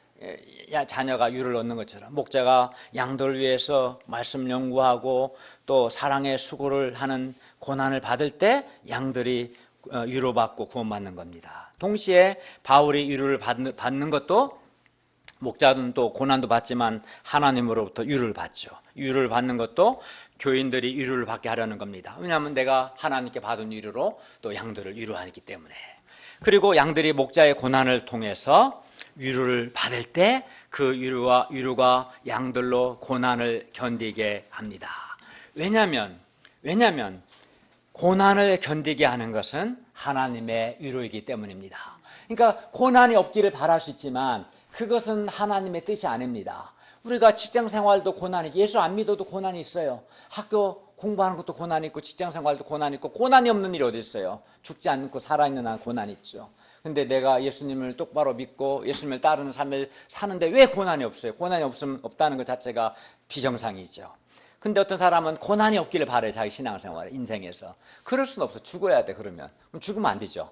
[SPEAKER 1] 자녀가 위로를 얻는 것처럼 목자가 양들을 위해서 말씀 연구하고 또 사랑의 수고를 하는 고난을 받을 때 양들이 위로받고 구원받는 겁니다. 동시에 바울이 위로를 받는 것도 목자는 또 고난도 받지만 하나님으로부터 위로를 받죠. 위로를 받는 것도 교인들이 위로를 받게 하려는 겁니다. 왜냐하면 내가 하나님께 받은 위로로 또 양들을 위로하기 때문에. 그리고 양들이 목자의 고난을 통해서 위로를 받을 때 그 위로가 양들로 고난을 견디게 합니다. 왜냐하면 고난을 견디게 하는 것은 하나님의 위로이기 때문입니다. 그러니까 고난이 없기를 바랄 수 있지만 그것은 하나님의 뜻이 아닙니다. 우리가 직장생활도 고난이, 예수 안 믿어도 고난이 있어요. 학교 공부하는 것도 고난이 있고 직장생활도 고난이 있고 고난이 없는 일이 어디 있어요. 죽지 않고 살아있는 한 고난이 있죠. 근데 내가 예수님을 똑바로 믿고 예수님을 따르는 삶을 사는데 왜 고난이 없어요? 고난이 없다는 것 자체가 비정상이죠. 근데 어떤 사람은 고난이 없기를 바래, 자기 신앙생활에, 인생에서. 그럴 수는 없어. 죽어야 돼, 그러면. 그럼 죽으면 안 되죠.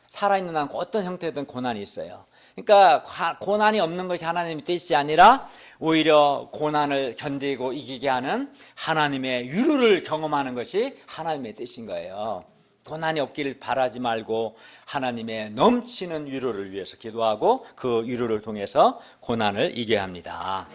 [SPEAKER 1] 살아있는 한 어떤 형태든 고난이 있어요. 그러니까 고난이 없는 것이 하나님의 뜻이 아니라 오히려 고난을 견디고 이기게 하는 하나님의 위로를 경험하는 것이 하나님의 뜻인 거예요. 고난이 없기를 바라지 말고 하나님의 넘치는 위로를 위해서 기도하고 그 위로를 통해서 고난을 이겨야 합니다.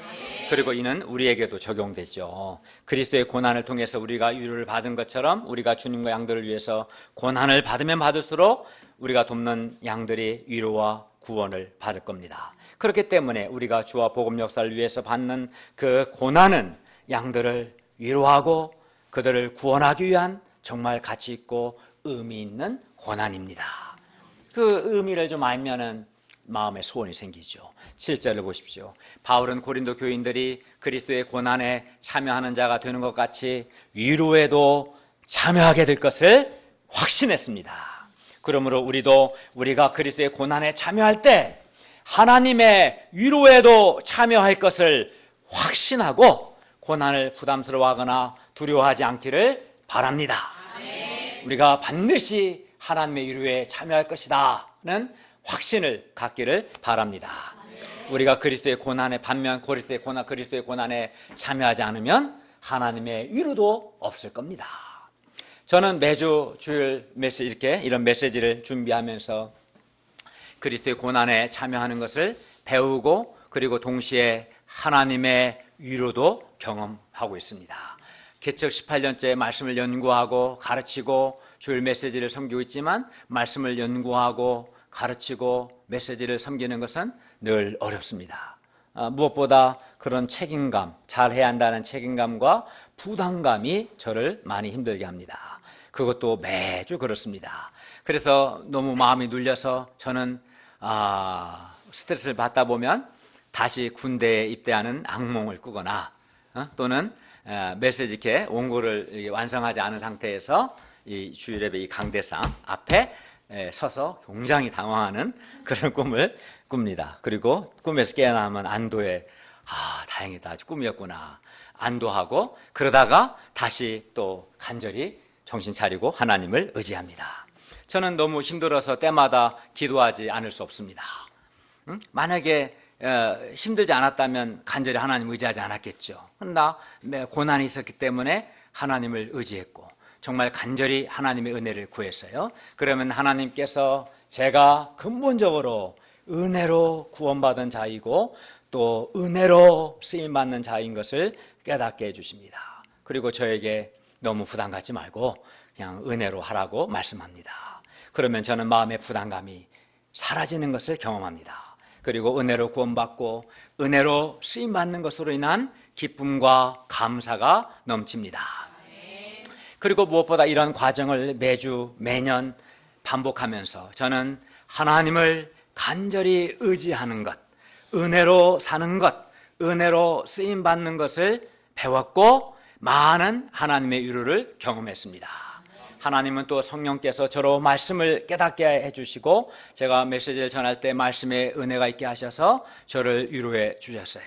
[SPEAKER 1] 그리고 이는 우리에게도 적용되죠. 그리스도의 고난을 통해서 우리가 위로를 받은 것처럼 우리가 주님과 양들을 위해서 고난을 받으면 받을수록 우리가 돕는 양들이 위로와 구원을 받을 겁니다. 그렇기 때문에 우리가 주와 복음 역사를 위해서 받는 그 고난은 양들을 위로하고 그들을 구원하기 위한 정말 가치 있고 의미 있는 고난입니다. 그 의미를 좀 알면은 마음에 소원이 생기죠. 7절을 보십시오. 바울은 고린도 교인들이 그리스도의 고난에 참여하는 자가 되는 것 같이 위로에도 참여하게 될 것을 확신했습니다. 그러므로 우리가 그리스도의 고난에 참여할 때 하나님의 위로에도 참여할 것을 확신하고 고난을 부담스러워하거나 두려워하지 않기를 바랍니다. 우리가 반드시 하나님의 위로에 참여할 것이다는 확신을 갖기를 바랍니다. 우리가 그리스도의 고난에 반면 그리스도의 고난에 참여하지 않으면 하나님의 위로도 없을 겁니다. 저는 매주 주일 메시지 이런 메시지를 준비하면서 그리스도의 고난에 참여하는 것을 배우고 그리고 동시에 하나님의 위로도 경험하고 있습니다. 개척 18년째 말씀을 연구하고 가르치고 주일 메시지를 섬기고 있지만 말씀을 연구하고 가르치고 메시지를 섬기는 것은 늘 어렵습니다. 무엇보다 그런 책임감, 잘해야 한다는 책임감과 부담감이 저를 많이 힘들게 합니다. 그것도 매주 그렇습니다. 그래서 너무 마음이 눌려서 저는 스트레스를 받다 보면 다시 군대에 입대하는 악몽을 꾸거나 또는 메시지 이렇게 원고를 완성하지 않은 상태에서 이 주일예배 이 강대상 앞에 서서 굉장히 당황하는 그런 꿈을 꿉니다. 그리고 꿈에서 깨어나면 안도에 다행이다, 아주 꿈이었구나 안도하고 그러다가 다시 또 간절히 정신 차리고 하나님을 의지합니다. 저는 너무 힘들어서 때마다 기도하지 않을 수 없습니다. 만약에 힘들지 않았다면 간절히 하나님 의지하지 않았겠죠. 그러나 고난이 있었기 때문에 하나님을 의지했고 정말 간절히 하나님의 은혜를 구했어요. 그러면 하나님께서 제가 근본적으로 은혜로 구원받은 자이고 또 은혜로 쓰임받는 자인 것을 깨닫게 해주십니다. 그리고 저에게 너무 부담 갖지 말고 그냥 은혜로 하라고 말씀합니다. 그러면 저는 마음의 부담감이 사라지는 것을 경험합니다. 그리고 은혜로 구원받고 은혜로 쓰임받는 것으로 인한 기쁨과 감사가 넘칩니다. 그리고 무엇보다 이런 과정을 매년 반복하면서 저는 하나님을 간절히 의지하는 것, 은혜로 사는 것, 은혜로 쓰임받는 것을 배웠고 많은 하나님의 위로를 경험했습니다. 하나님은 또 성령께서 저로 말씀을 깨닫게 해주시고 제가 메시지를 전할 때 말씀의 은혜가 있게 하셔서 저를 위로해 주셨어요.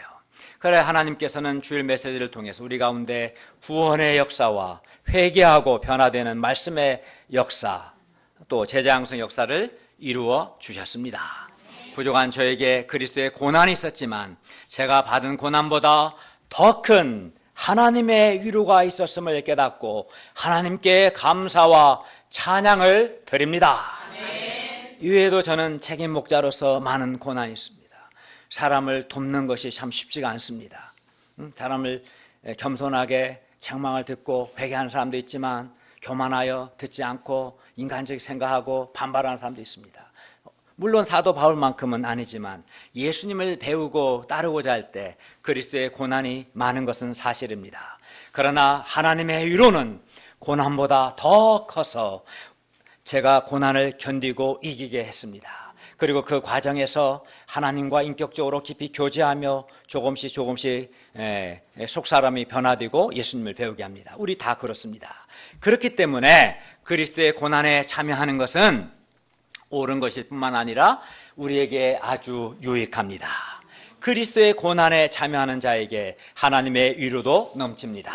[SPEAKER 1] 그래 하나님께서는 주일 메시지를 통해서 우리 가운데 구원의 역사와 회개하고 변화되는 말씀의 역사 또 제자양성 역사를 이루어 주셨습니다. 부족한 저에게 그리스도의 고난이 있었지만 제가 받은 고난보다 더 큰 하나님의 위로가 있었음을 깨닫고 하나님께 감사와 찬양을 드립니다. 이외에도 저는 책임 목자로서 많은 고난이 있습니다. 사람을 돕는 것이 참 쉽지가 않습니다. 사람을 겸손하게 책망을 듣고 회개하는 사람도 있지만 교만하여 듣지 않고 인간적인 생각하고 반발하는 사람도 있습니다. 물론 사도 바울만큼은 아니지만 예수님을 배우고 따르고자 할 때 그리스도의 고난이 많은 것은 사실입니다. 그러나 하나님의 위로는 고난보다 더 커서 제가 고난을 견디고 이기게 했습니다. 그리고 그 과정에서 하나님과 인격적으로 깊이 교제하며 조금씩 속사람이 변화되고 예수님을 배우게 합니다. 우리 다 그렇습니다. 그렇기 때문에 그리스도의 고난에 참여하는 것은 옳은 것일 뿐만 아니라 우리에게 아주 유익합니다. 그리스도의 고난에 참여하는 자에게 하나님의 위로도 넘칩니다.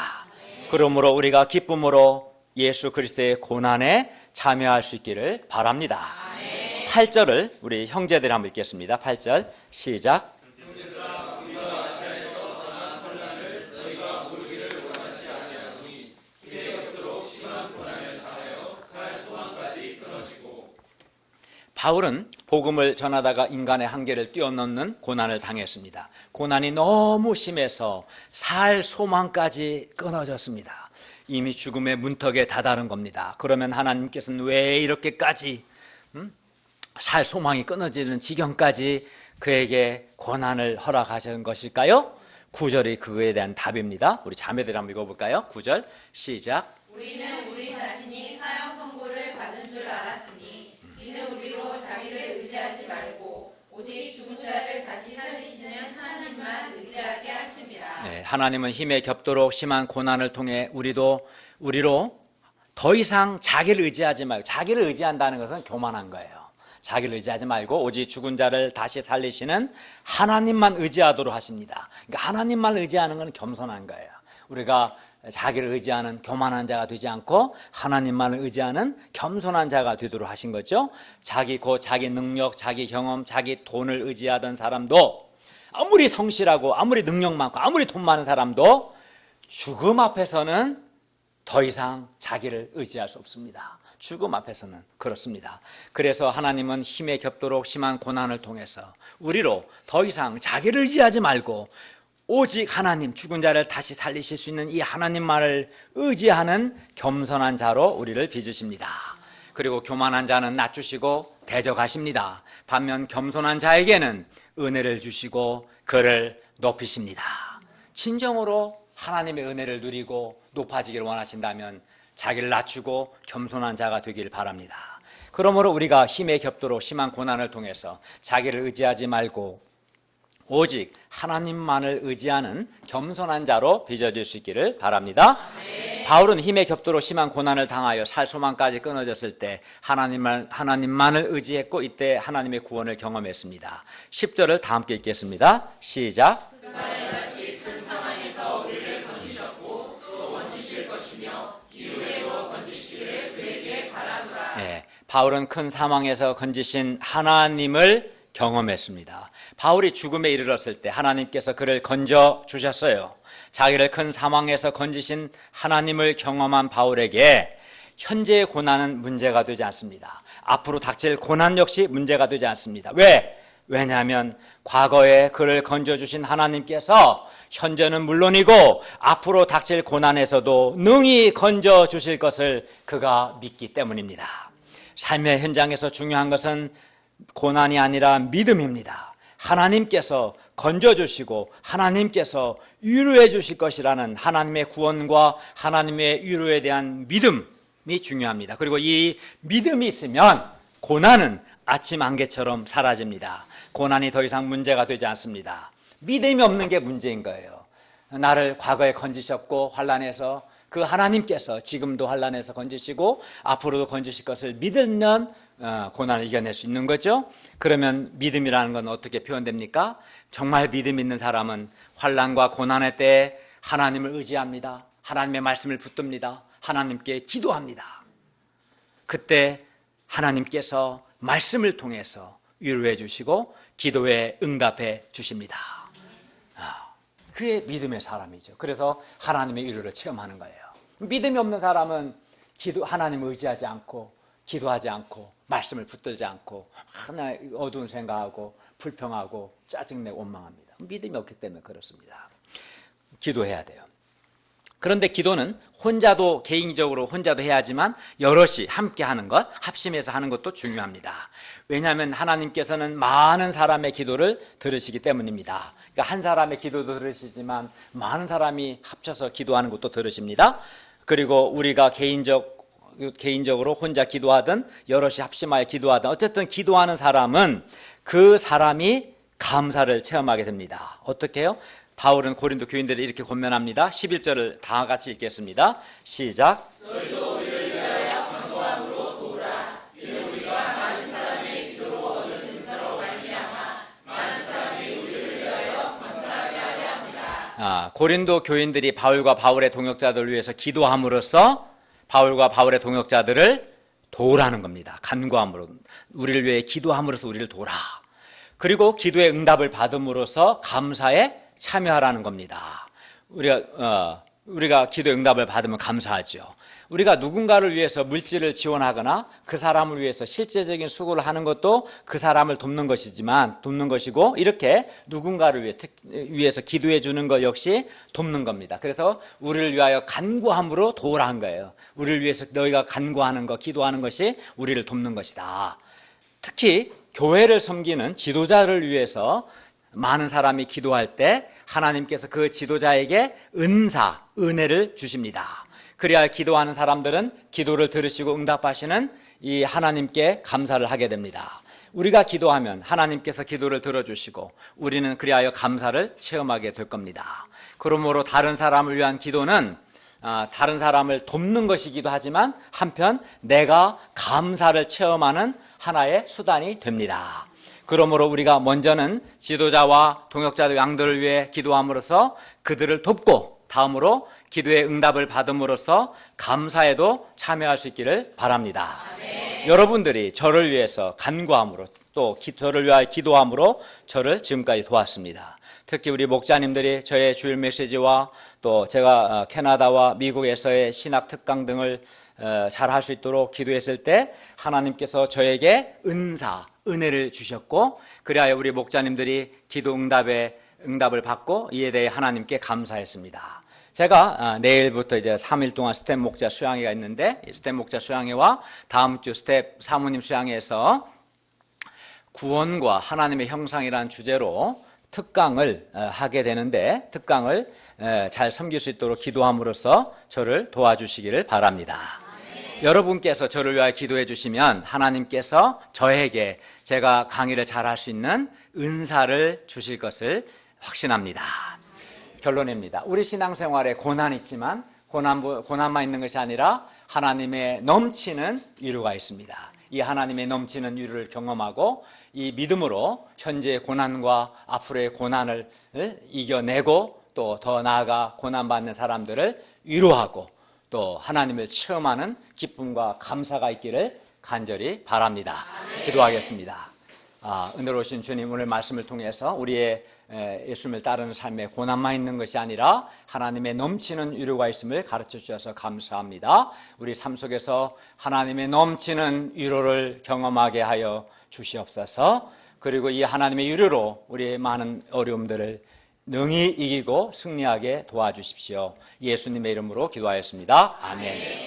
[SPEAKER 1] 그러므로 우리가 기쁨으로 예수 그리스도의 고난에 참여할 수 있기를 바랍니다. 8절을 우리 형제들이 한번 읽겠습니다. 8절 시작. 바울은 복음을 전하다가 인간의 한계를 뛰어넘는 고난을 당했습니다. 고난이 너무 심해서 살 소망까지 끊어졌습니다. 이미 죽음의 문턱에 다다른 겁니다. 그러면 하나님께서는 왜 이렇게까지 살 소망이 끊어지는 지경까지 그에게 고난을 허락하신 것일까요? 9절이 그거에 대한 답입니다. 우리 자매들 한번 읽어볼까요? 9절 시작.
[SPEAKER 3] 우리는 우리 자신이 사형 선고를 받은 줄 알았으니 이는 우리로 자기를 의지하지 말고 오직 죽은 자를 다시 살리시는 하나님만 의지하게 하심이라.
[SPEAKER 1] 네, 하나님은 힘에 겹도록 심한 고난을 통해 우리로 더 이상 자기를 의지하지 말고, 자기를 의지한다는 것은 교만한 거예요. 자기를 의지하지 말고 오직 죽은 자를 다시 살리시는 하나님만 의지하도록 하십니다. 그러니까 하나님만 의지하는 건 겸손한 거예요. 우리가 자기를 의지하는 교만한 자가 되지 않고 하나님만 의지하는 겸손한 자가 되도록 하신 거죠. 자기 능력, 자기 경험, 자기 돈을 의지하던 사람도 아무리 성실하고 아무리 능력 많고 아무리 돈 많은 사람도 죽음 앞에서는 더 이상 자기를 의지할 수 없습니다. 죽음 앞에서는 그렇습니다. 그래서 하나님은 힘에 겹도록 심한 고난을 통해서 우리로 더 이상 자기를 의지하지 말고 오직 하나님, 죽은 자를 다시 살리실 수 있는 이 하나님만을 의지하는 겸손한 자로 우리를 빚으십니다. 그리고 교만한 자는 낮추시고 대적하십니다. 반면 겸손한 자에게는 은혜를 주시고 그를 높이십니다. 진정으로 하나님의 은혜를 누리고 높아지기를 원하신다면 자기를 낮추고 겸손한 자가 되기를 바랍니다. 그러므로 우리가 힘에 겹도록 심한 고난을 통해서 자기를 의지하지 말고 오직 하나님만을 의지하는 겸손한 자로 빚어질 수 있기를 바랍니다. 바울은 힘에 겹도록 심한 고난을 당하여 살 소망까지 끊어졌을 때 하나님만을 의지했고 이때 하나님의 구원을 경험했습니다. 10절을 다 함께 읽겠습니다. 시작.
[SPEAKER 3] 그가 이같이 큰 상황에서 우리를 건지셨고 또 건지실 것이며 이후에도 건지시기를 그에게 바라노라.
[SPEAKER 1] 바울은 큰 사망에서 건지신 하나님을 경험했습니다. 바울이 죽음에 이르렀을 때 하나님께서 그를 건져 주셨어요. 자기를 큰 사망에서 건지신 하나님을 경험한 바울에게 현재의 고난은 문제가 되지 않습니다. 앞으로 닥칠 고난 역시 문제가 되지 않습니다. 왜? 왜냐하면 과거에 그를 건져주신 하나님께서 현재는 물론이고 앞으로 닥칠 고난에서도 능히 건져주실 것을 그가 믿기 때문입니다. 삶의 현장에서 중요한 것은 고난이 아니라 믿음입니다. 하나님께서 건져주시고 하나님께서 위로해 주실 것이라는 하나님의 구원과 하나님의 위로에 대한 믿음이 중요합니다. 그리고 이 믿음이 있으면 고난은 아침 안개처럼 사라집니다. 고난이 더 이상 문제가 되지 않습니다. 믿음이 없는 게 문제인 거예요. 나를 과거에 건지셨고 환난에서 그 하나님께서 지금도 환난에서 건지시고 앞으로도 건지실 것을 믿으면 고난을 이겨낼 수 있는 거죠. 그러면 믿음이라는 건 어떻게 표현됩니까? 정말 믿음 있는 사람은 환난과 고난의 때에 하나님을 의지합니다. 하나님의 말씀을 붙듭니다. 하나님께 기도합니다. 그때 하나님께서 말씀을 통해서 위로해 주시고 기도에 응답해 주십니다. 그게 믿음의 사람이죠. 그래서 하나님의 위로를 체험하는 거예요. 믿음이 없는 사람은 하나님을 의지하지 않고 기도하지 않고 말씀을 붙들지 않고 하나 어두운 생각하고 불평하고 짜증내고 원망합니다. 믿음이 없기 때문에 그렇습니다. 기도해야 돼요. 그런데 기도는 혼자도 개인적으로 혼자도 해야지만 여럿이 함께 하는 것, 합심해서 하는 것도 중요합니다. 왜냐하면 하나님께서는 많은 사람의 기도를 들으시기 때문입니다. 그러니까 한 사람의 기도도 들으시지만 많은 사람이 합쳐서 기도하는 것도 들으십니다. 그리고 우리가 개인적으로 혼자 기도하든 여럿이 합심하여 기도하든 어쨌든 기도하는 사람은 그 사람이 감사를 체험하게 됩니다. 어떻게 해요? 바울은 고린도 교인들을 이렇게 권면합니다. 11절을 다 같이 읽겠습니다. 시작.
[SPEAKER 3] 너희도 우리를 위하여 간구함으로 도우라. 이는 우리가 많은 사람의 기도로 얻은 은사로 말미암아 많은 사람이 우리를 위하여 감사하게 하려 합니다.
[SPEAKER 1] 고린도 교인들이 바울과 바울의 동역자들을 위해서 기도함으로써 바울과 바울의 동역자들을 도우라는 겁니다. 간구함으로 우리를 위해 기도함으로써 우리를 도우라. 그리고 기도의 응답을 받음으로써 감사에 참여하라는 겁니다. 우리가 기도의 응답을 받으면 감사하죠. 우리가 누군가를 위해서 물질을 지원하거나 그 사람을 위해서 실제적인 수고를 하는 것도 그 사람을 돕는 것이고 이렇게 누군가를 위해서 기도해 주는 것 역시 돕는 겁니다. 그래서 우리를 위하여 간구함으로 도우라 한 거예요. 우리를 위해서 너희가 간구하는 것, 기도하는 것이 우리를 돕는 것이다. 특히 교회를 섬기는 지도자를 위해서 많은 사람이 기도할 때 하나님께서 그 지도자에게 은혜를 주십니다. 그래야 기도하는 사람들은 기도를 들으시고 응답하시는 이 하나님께 감사를 하게 됩니다. 우리가 기도하면 하나님께서 기도를 들어주시고 우리는 그리하여 감사를 체험하게 될 겁니다. 그러므로 다른 사람을 위한 기도는 다른 사람을 돕는 것이기도 하지만 한편 내가 감사를 체험하는 하나의 수단이 됩니다. 그러므로 우리가 먼저는 지도자와 동역자들 양들을 위해 기도함으로써 그들을 돕고 다음으로 기도의 응답을 받음으로써 감사에도 참여할 수 있기를 바랍니다. 여러분들이 저를 위해서 간구함으로 또 저를 위하여 기도함으로 저를 지금까지 도왔습니다. 특히 우리 목자님들이 저의 주일 메시지와 또 제가 캐나다와 미국에서의 신학 특강 등을 잘 할 수 있도록 기도했을 때 하나님께서 저에게 은혜를 주셨고 그리하여 우리 목자님들이 기도 응답을 받고 이에 대해 하나님께 감사했습니다. 제가 내일부터 이제 3일 동안 스텝 목자 수양회가 있는데 이 스텝 목자 수양회와 다음 주 스텝 사모님 수양회에서 구원과 하나님의 형상이라는 주제로 특강을 하게 되는데 특강을 잘 섬길 수 있도록 기도함으로써 저를 도와주시기를 바랍니다. 여러분께서 저를 위하여 기도해 주시면 하나님께서 저에게 제가 강의를 잘 할 수 있는 은사를 주실 것을 확신합니다. 결론입니다. 우리 신앙생활에 고난이 있지만 고난만 있는 것이 아니라 하나님의 넘치는 위로가 있습니다. 이 하나님의 넘치는 위로를 경험하고 이 믿음으로 현재의 고난과 앞으로의 고난을 이겨내고 또 더 나아가 고난받는 사람들을 위로하고 또 하나님을 체험하는 기쁨과 감사가 있기를 간절히 바랍니다. 기도하겠습니다. 은혜로우신 주님 오늘 말씀을 통해서 우리의 예수님을 따르는 삶에 고난만 있는 것이 아니라 하나님의 넘치는 위로가 있음을 가르쳐 주셔서 감사합니다. 우리 삶 속에서 하나님의 넘치는 위로를 경험하게 하여 주시옵소서. 그리고 이 하나님의 위로로 우리의 많은 어려움들을 능히 이기고 승리하게 도와주십시오. 예수님의 이름으로 기도하였습니다. 아멘.